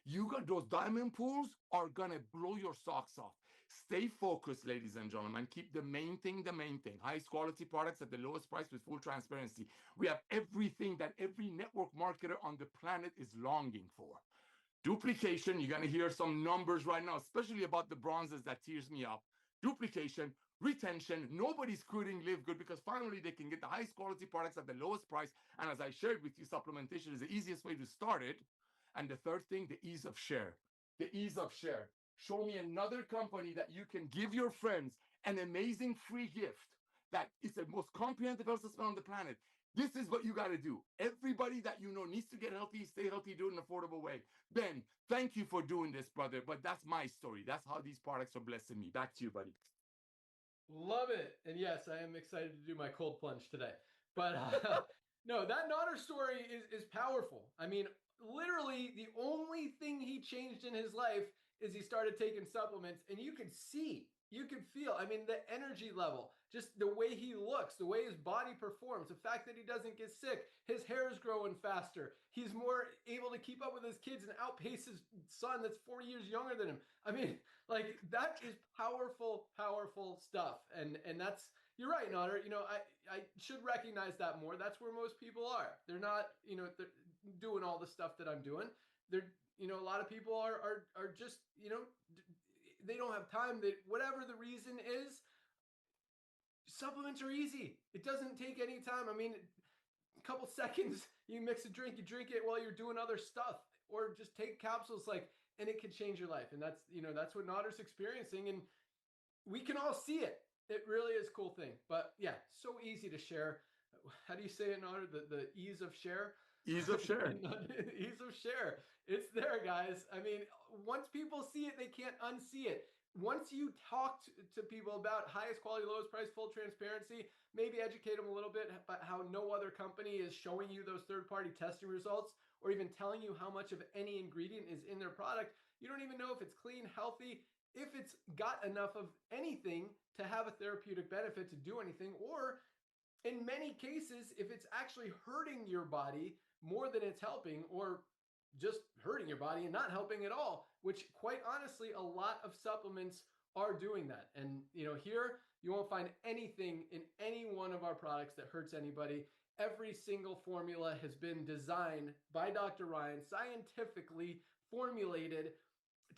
you got those diamond pools are gonna blow your socks off. Stay focused, ladies and gentlemen. Keep the main thing the main thing. Highest quality products at the lowest price with full transparency. We have everything that every network marketer on the planet is longing for. Duplication, you're gonna hear some numbers right now, especially about the bronzes that tears me up. Duplication, retention, nobody's quitting Live Good because finally they can get the highest quality products at the lowest price. And as I shared with you, supplementation is the easiest way to start it. And the third thing, the ease of share. The ease of share. Show me another company that you can give your friends an amazing free gift that is the most comprehensive health system on the planet. This is what you got to do. Everybody that you know needs to get healthy, stay healthy, do it in an affordable way. Ben, thank you for doing this, brother. But that's my story. That's how these products are blessing me. Back to you, buddy. Love it. And yes, I am excited to do my cold plunge today. But no, that Nodder story is powerful. I mean, literally the only thing he changed in his life is he started taking supplements, and you could see, you could feel, I mean, the energy level, just the way he looks, the way his body performs, the fact that he doesn't get sick, his hair is growing faster, he's more able to keep up with his kids and outpace his son that's 40 years younger than him. I mean, like, that is powerful, powerful stuff. And that's, you're right, Nodder. You know, I should recognize that more. That's where most people are. They're not, you know, they're doing all the stuff that I'm doing. They're, you know, a lot of people are just, you know, they don't have time. They, whatever the reason is, supplements are easy. It doesn't take any time. I mean, a couple seconds, you mix a drink, you drink it while you're doing other stuff, or just take capsules, like, and it can change your life. And that's, you know, that's what Nodder's experiencing. And we can all see it. It really is a cool thing. But yeah, so easy to share. How do you say it, Nodder? The ease of share? Ease of share. Ease of share. It's there, guys. I mean, once people see it, they can't unsee it. Once you talk to people about highest quality, lowest price, full transparency, maybe educate them a little bit about how no other company is showing you those third-party testing results or even telling you how much of any ingredient is in their product. You don't even know if it's clean, healthy, if it's got enough of anything to have a therapeutic benefit to do anything, or in many cases, if it's actually hurting your body more than it's helping, or just hurting your body and not helping at all, which quite honestly, a lot of supplements are doing that. And you know, here you won't find anything in any one of our products that hurts anybody. Every single formula has been designed by Dr. Ryan, scientifically formulated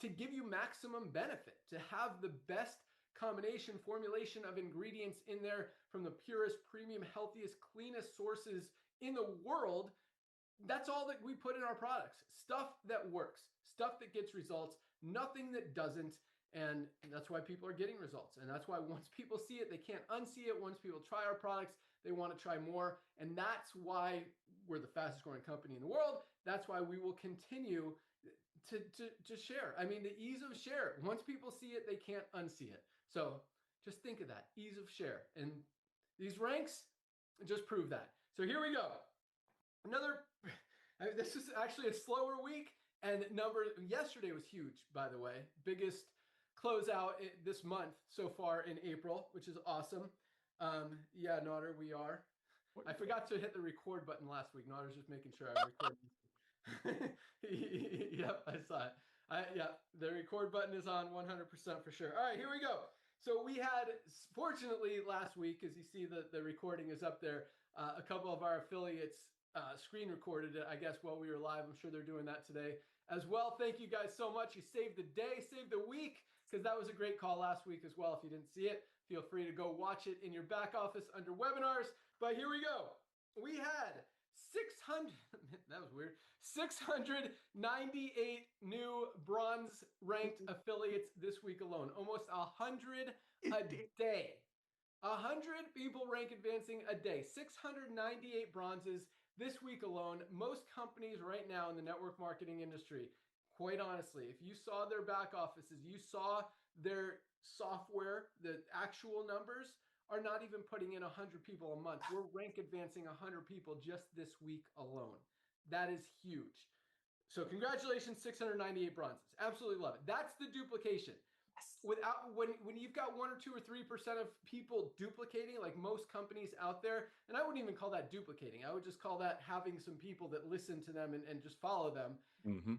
to give you maximum benefit, to have the best combination formulation of ingredients in there from the purest, premium, healthiest, cleanest sources in the world. That's all that we put in our products. Stuff that works, stuff that gets results, nothing that doesn't. And that's why people are getting results. And that's why once people see it, they can't unsee it. Once people try our products, they want to try more. And that's why we're the fastest growing company in the world. That's why we will continue to share. I mean, the ease of share. Once people see it, they can't unsee it. So just think of that, ease of share. And these ranks just prove that. So here we go. Another, this is actually a slower week, and yesterday was huge, by the way. Biggest closeout this month so far in April, which is awesome. Yeah, Nodder, we are. I forgot to hit the record button last week. Nodder's just making sure I'm recording. Yep, I saw it. Yeah, the record button is on 100% for sure. All right, here we go. So we had, fortunately, last week, as you see the recording is up there, a couple of our affiliates screen recorded it, I guess, while we were live. I'm sure they're doing that today as well. Thank you guys so much. You saved the day, saved the week, because that was a great call last week as well. If you didn't see it, feel free to go watch it in your back office under webinars. But here we go. We had 600, that was weird, 698 new bronze ranked affiliates this week alone. Almost 100 a day. 100 people rank advancing a day. 698 bronzes this week alone. Most companies right now in the network marketing industry, quite honestly, if you saw their back offices, you saw their software, the actual numbers are not even putting in 100 people a month. We're rank advancing 100 people just this week alone. That is huge. So congratulations, 698 bronzes. Absolutely love it. That's the duplication. Without when you've got 1 or 2 or 3% of people duplicating, like most companies out there, and I wouldn't even call that duplicating. I would just call that having some people that listen to them and just follow them,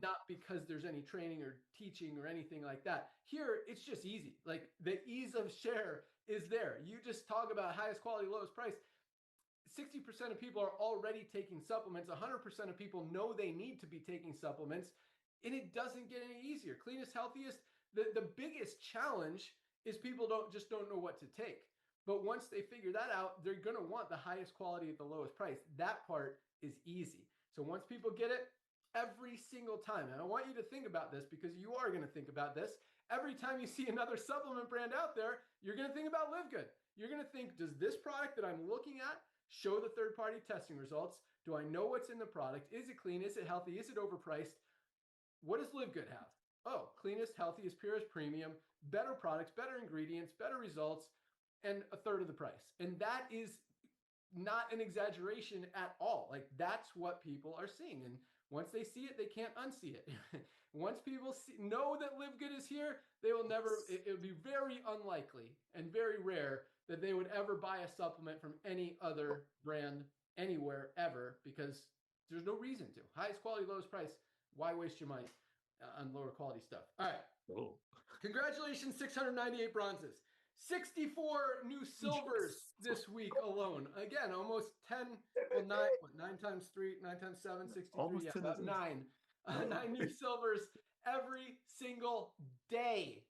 not because there's any training or teaching or anything like that. Here, it's just easy. Like the ease of share is there. You just talk about highest quality, lowest price. 60% of people are already taking supplements. 100% of people know they need to be taking supplements, and it doesn't get any easier. Cleanest, healthiest. The biggest challenge is people don't know what to take. But once they figure that out, they're going to want the highest quality at the lowest price. That part is easy. So once people get it, every single time, and I want you to think about this because you are going to think about this. Every time you see another supplement brand out there, you're going to think about Live Good. You're going to think, does this product that I'm looking at show the third-party testing results? Do I know what's in the product? Is it clean? Is it healthy? Is it overpriced? What does Live Good have? Oh, cleanest, healthiest, purest premium, better products, better ingredients, better results, and a third of the price. And that is not an exaggeration at all. Like that's what people are seeing. And once they see it, they can't unsee it. Once people know that Live Good is here, they will never, it would be very unlikely and very rare that they would ever buy a supplement from any other brand anywhere ever because there's no reason to. Highest quality, lowest price. Why waste your money on lower quality stuff? All right. Oh. Congratulations, 698 bronzes. 64 new silvers this week alone. Again, almost 10, well, 9 times 3, 9 times 7, 63. Almost yeah, 10 about 9. 9 new silvers every single day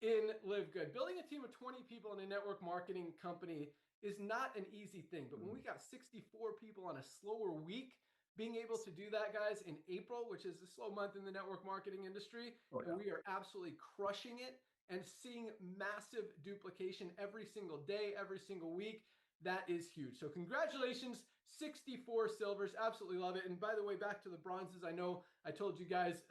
in Live Good. Building a team of 20 people in a network marketing company is not an easy thing. But when we got 64 people on a slower week, being able to do that, guys, in April, which is a slow month in the network marketing industry, and we are absolutely crushing it and seeing massive duplication every single day, every single week. That is huge. So congratulations, 64 silvers. Absolutely love it. And by the way, back to the bronzes, I know I told you guys,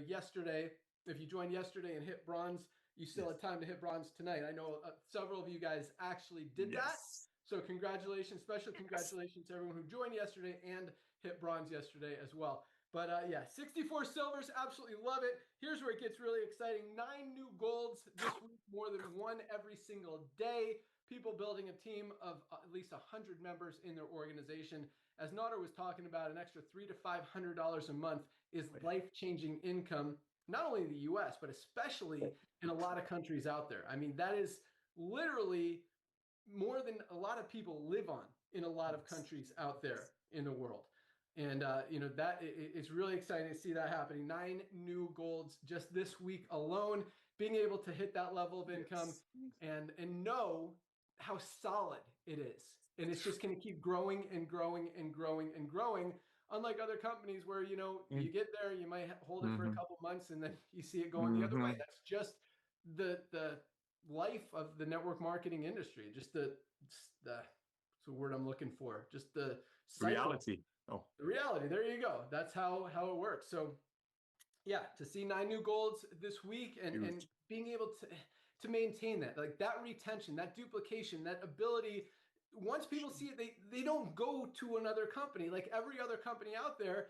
yesterday, if you joined yesterday and hit bronze, you still had time to hit bronze tonight. I know several of you guys actually did that. So congratulations, special congratulations to everyone who joined yesterday and hit bronze yesterday as well. But yeah, 64 silvers, absolutely love it. Here's where it gets really exciting. 9 new golds this week, more than 1 every single day. People building a team of at least 100 members in their organization. As Nodder was talking about, an extra $300 to $500 a month is life-changing income, not only in the US, but especially in a lot of countries out there. I mean, that is literally more than a lot of people live on in a lot of countries out there in the world. And, that it's really exciting to see that happening. 9 new golds just this week alone, being able to hit that level of income and know how solid it is. And it's just going to keep growing and growing and growing and growing. Unlike other companies where, you get there, you might hold it for a couple months and then you see it going the other way. That's just the life of the network marketing industry. Just the what's the word I'm looking for? Just the cycle. Reality. Oh, the reality. There you go. That's how it works. So yeah, to see 9 new golds this week and being able to maintain that, like that retention, that duplication, that ability once people see it, they don't go to another company like every other company out there.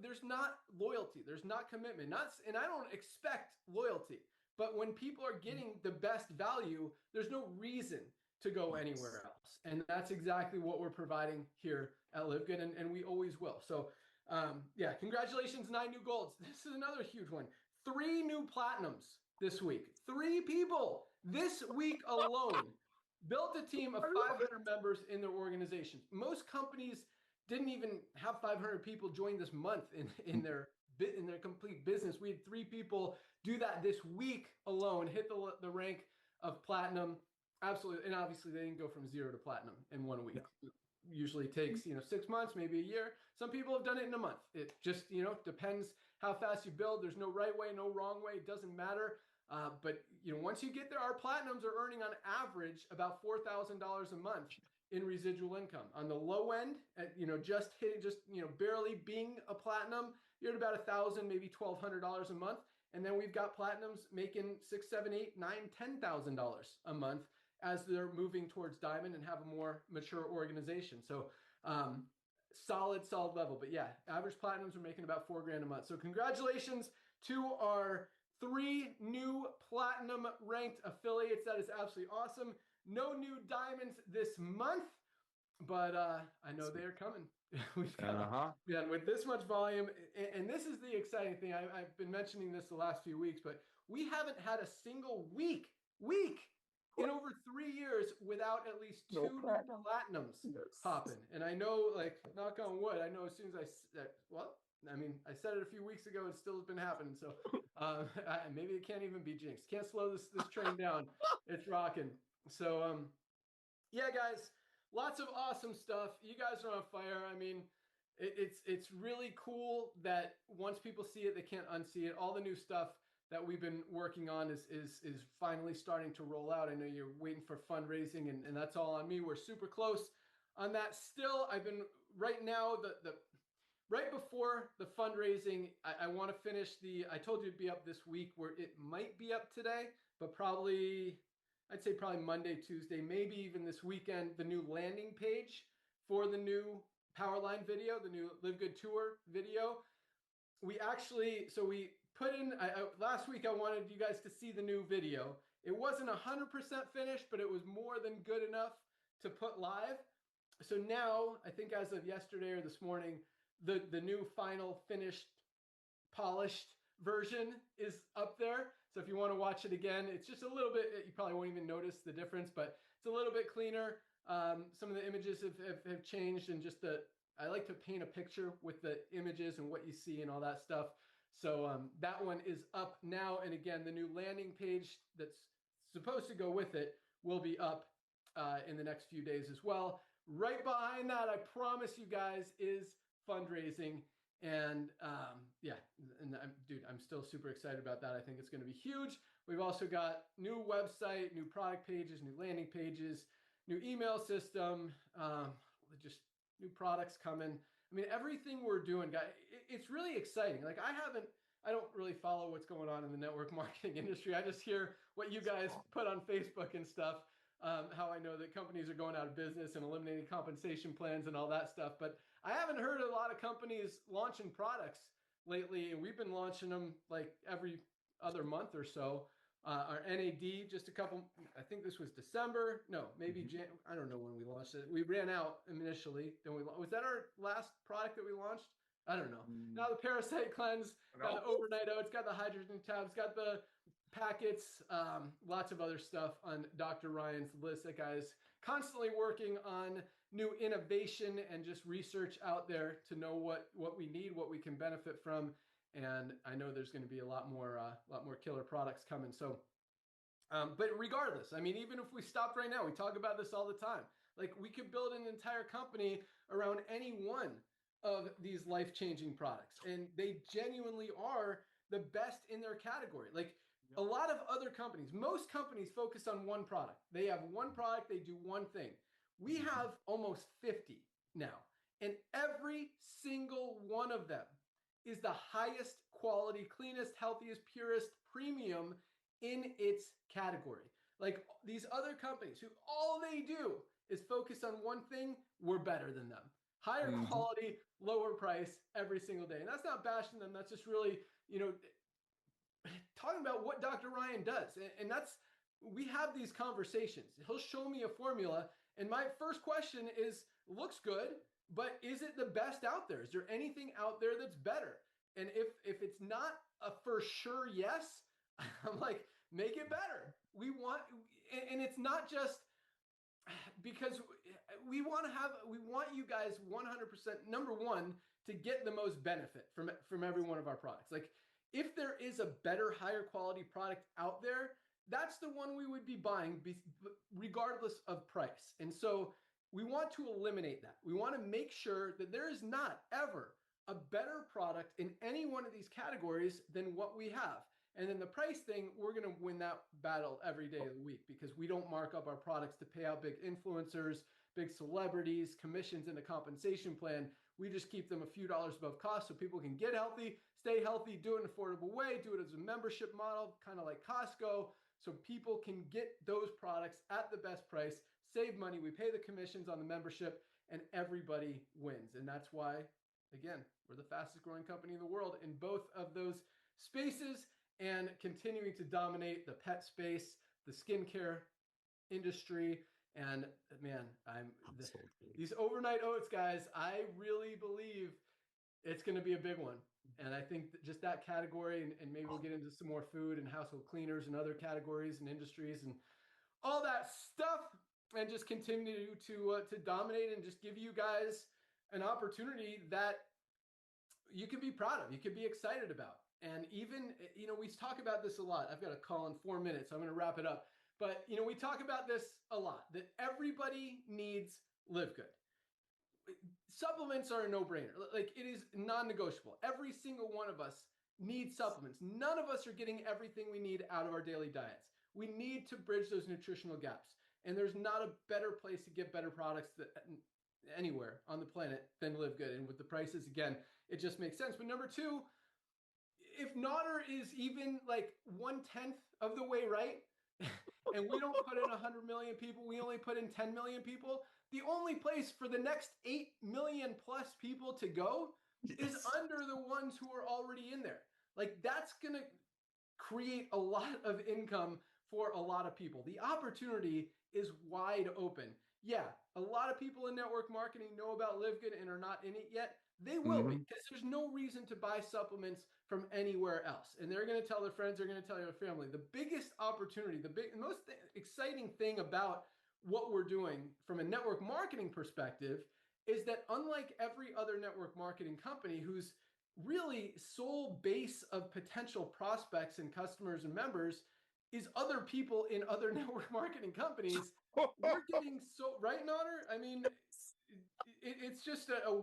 There's not loyalty, there's not commitment, and I don't expect loyalty. But when people are getting the best value, there's no reason to go anywhere else. And that's exactly what we're providing here at Live Good, and we always will. So, congratulations, 9 new golds. This is another huge one. 3 new platinums this week. 3 people this week alone built a team of 500 members in their organizations. Most companies didn't even have 500 people join this month in their complete business. We had 3 people do that this week alone, hit the rank of platinum. Absolutely. And obviously they didn't go from 0 to platinum in 1 week. It usually takes 6 months, maybe a year. Some people have done it in a month. It just depends how fast you build. There's no right way, no wrong way. It doesn't matter. But once you get there, our platinums are earning on average about $4,000 a month in residual income. On the low end, at just barely being a platinum, you're at about $1,000, maybe $1,200 a month. And then we've got platinums making $6,000, $7,000, $8,000, $10,000 a month as they're moving towards diamond and have a more mature organization. So solid level. But yeah, average platinums are making about $4,000 a month. So congratulations to our 3 new platinum ranked affiliates. That is absolutely awesome. No new diamonds this month, but I know they are coming. We've got, with this much volume, and this is the exciting thing. I've been mentioning this the last few weeks, but we haven't had a single week in over 3 years without at least 2 platinums popping. And I know, knock on wood, I know as soon as I said it a few weeks ago, it still has been happening. So maybe it can't even be jinxed. Can't slow this train down. It's rocking. So guys, lots of awesome stuff. You guys are on fire. I mean, it's really cool that once people see it, they can't unsee it. All the new stuff that we've been working on is finally starting to roll out. I know you're waiting for fundraising, and that's all on me. We're super close on that still. I've been right now, right before the fundraising, I want to finish I told you it'd be up this week, where it might be up today, but I'd say probably Monday, Tuesday, maybe even this weekend, the new landing page for the new Powerline video, the new Live Good Tour video. We put in, last week I wanted you guys to see the new video. It wasn't 100% finished, but it was more than good enough to put live. So now, I think as of yesterday or this morning, the new final finished, polished version is up there. So if you want to watch it again, it's just a little bit, you probably won't even notice the difference, but it's a little bit cleaner. Some of the images have changed, and I like to paint a picture with the images and what you see and all that stuff. So that one is up now. And again, the new landing page that's supposed to go with it will be up in the next few days as well. Right behind that, I promise you guys, is fundraising. And I'm still super excited about that. I think it's going to be huge. We've also got new website, new product pages, new landing pages, new email system, just new products coming. I mean, everything we're doing, guys, it's really exciting. I don't really follow what's going on in the network marketing industry. I just hear what you guys put on Facebook and stuff. How I know that companies are going out of business and eliminating compensation plans and all that stuff. But I haven't heard a lot of companies launching products lately, and we've been launching them like every other month or so. Our NAD, just a couple, I think this was December. No, maybe I don't know when we launched it. We ran out initially. Then was that our last product that we launched? I don't know. Now the Parasite Cleanse, got the Overnight Oats, got the Hydrogen Tabs, got the packets, lots of other stuff on Dr. Ryan's list. That guy's constantly working on new innovation and just research out there to know what we need, what we can benefit from. And I know there's going to be a lot more killer products coming. So, but regardless, I mean, even if we stopped right now, we talk about this all the time. Like, we could build an entire company around any one of these life-changing products, and they genuinely are the best in their category. Like, a lot of other companies, most companies focus on one product. They have one product, they do one thing. We have almost 50 now, and every single one of them is the highest quality, cleanest, healthiest, purest, premium in its category. Like these other companies who all they do is focus on one thing, we're better than them. Higher quality, lower price every single day. And that's not bashing them. That's just really, talking about what Dr. Ryan does. And that's, we have these conversations. He'll show me a formula. And my first question is, looks good, but is it the best out there? Is there anything out there that's better? And if it's not a for sure yes, I'm like, make it better. We want, and it's not just because we want you guys 100%, number one, to get the most benefit from every one of our products. Like if there is a better, higher quality product out there, that's the one we would be buying regardless of price. And so we want to eliminate that. We want to make sure that there is not ever a better product in any one of these categories than what we have. And then the price thing, we're going to win that battle every day of the week because we don't mark up our products to pay out big influencers, big celebrities, commissions in the compensation plan. We just keep them a few dollars above cost so people can get healthy, stay healthy, do it in an affordable way, do it as a membership model, kind of like Costco, so people can get those products at the best price, save money. We pay the commissions on the membership and everybody wins. And that's why, again, we're the fastest growing company in the world in both of those spaces and continuing to dominate the pet space, the skincare industry. And man, these overnight oats, guys, I really believe it's going to be a big one. And I think that just that category, and maybe we'll get into some more food and household cleaners and other categories and industries and all that stuff, and just continue to dominate and just give you guys an opportunity that you can be proud of, you can be excited about. And even, we talk about this a lot. I've got a call in 4 minutes, so I'm going to wrap it up. But, we talk about this a lot, that everybody needs Live Good. Supplements are a no-brainer. Like it is non-negotiable. Every single one of us needs supplements. None of us are getting everything we need out of our daily diets. We need to bridge those nutritional gaps. And there's not a better place to get better products anywhere on the planet than Live Good. And with the prices, again, it just makes sense. But number two, if Nodder is even like 1/10 of the way right, and we don't put in 100 million people, we only put in 10 million people, the only place for the next 8 million plus people to go is under the ones who are already in there. Like that's going to create a lot of income for a lot of people. The opportunity is wide open. Yeah, a lot of people in network marketing know about Live Good and are not in it yet. They will be, because there's no reason to buy supplements from anywhere else. And they're going to tell their friends, they're going to tell their family. The biggest opportunity, the most exciting thing about what we're doing from a network marketing perspective is that unlike every other network marketing company whose really sole base of potential prospects and customers and members is other people in other network marketing companies, we're getting so, right, Nodder? I mean, it's just a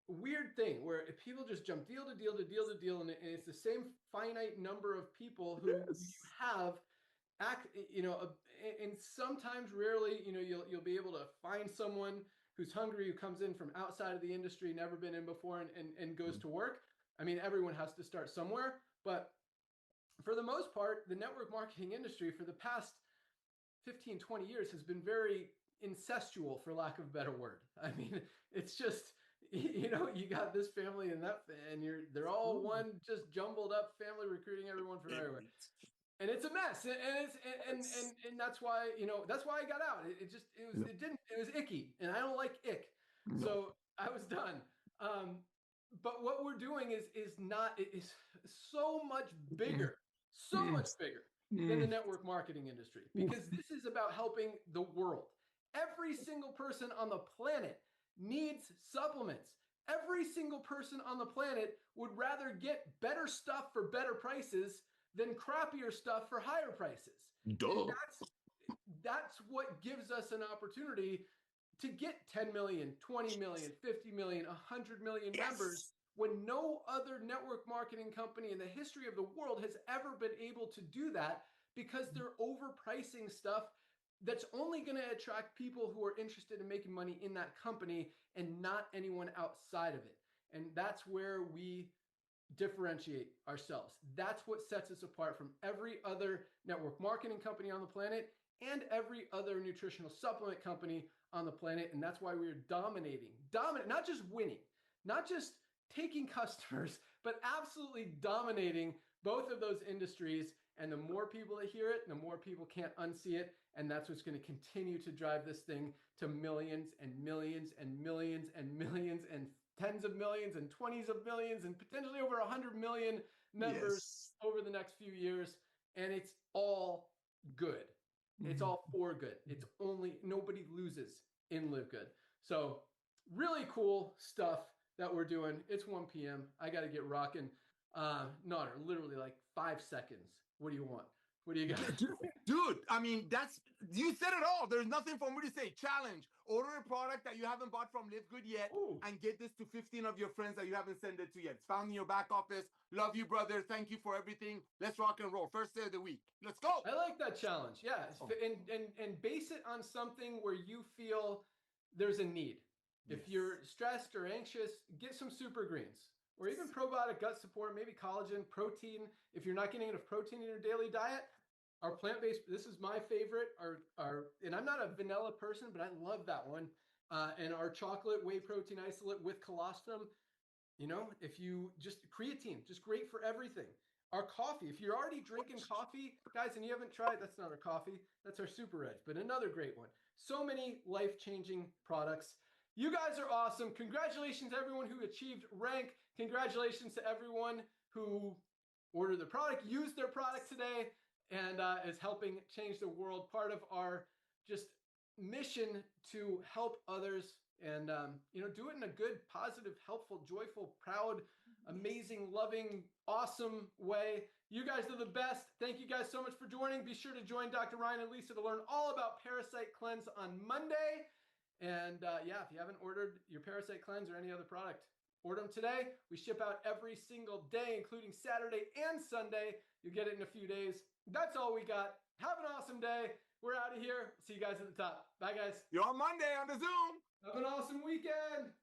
weird thing where people just jump deal to deal to deal to deal, and it's the same finite number of people who you have and sometimes rarely, you'll be able to find someone who's hungry, who comes in from outside of the industry, never been in before and goes to work. I mean, everyone has to start somewhere, but for the most part, the network marketing industry for the past 15, 20 years has been very incestual, for lack of a better word. I mean, it's just, you got this family and that, and they're all one just jumbled up family recruiting everyone from everywhere. And it's a mess. And that's why, that's why I got out. It was icky, and I don't like ick. So I was done. But what we're doing is so much bigger, much bigger than the network marketing industry, because this is about helping the world. Every single person on the planet needs supplements. Every single person on the planet would rather get better stuff for better prices than crappier stuff for higher prices. That's what gives us an opportunity to get 10 million, 20 million, 50 million, 100 million members, when no other network marketing company in the history of the world has ever been able to do that, because they're overpricing stuff that's only going to attract people who are interested in making money in that company and not anyone outside of it. And that's where we differentiate ourselves. That's what sets us apart from every other network marketing company on the planet and every other nutritional supplement company on the planet. And that's why we're dominating, not just winning, not just taking customers, but absolutely dominating both of those industries. And the more people that hear it, the more people can't unsee it. And that's what's going to continue to drive this thing to millions and millions and millions and millions and tens of millions and 20s of millions and potentially over 100 million members over the next few years. And it's all good. It's all for good. It's only, nobody loses in Live Good. So really cool stuff that we're doing. It's 1 p.m. I got to get rocking. No, literally like 5 seconds. What do you want? What do you got? Dude, I mean, you said it all. There's nothing for me to say. Challenge. Order a product that you haven't bought from Live Good yet. Ooh. And get this to 15 of your friends that you haven't sent it to yet. It's found in your back office. Love you, brother. Thank you for everything. Let's rock and roll. First day of the week. Let's go. I like that challenge. Yeah. And base it on something where you feel there's a need. If you're stressed or anxious, get some super greens or even probiotic gut support, maybe collagen, protein. If you're not getting enough protein in your daily diet, our plant-based, this is my favorite, and I'm not a vanilla person, but I love that one. And our chocolate whey protein isolate with colostrum, if you just creatine, just great for everything. Our coffee, if you're already drinking coffee, guys, and you haven't tried, that's not our coffee, that's our Super Edge, but another great one. So many life-changing products. You guys are awesome. Congratulations to everyone who achieved rank. Congratulations to everyone who ordered the product, used their product today, and is helping change the world. Part of our just mission to help others and do it in a good, positive, helpful, joyful, proud, amazing, loving, awesome way. You guys are the best. Thank you guys so much for joining. Be sure to join Dr. Ryan and Lisa to learn all about Parasite Cleanse on Monday. And if you haven't ordered your Parasite Cleanse or any other product, order them today. We ship out every single day, including Saturday and Sunday. You'll get it in a few days. That's all we got. Have an awesome day. We're out of here. See you guys at the top. Bye, guys. You're on Monday on the Zoom. Have an awesome weekend.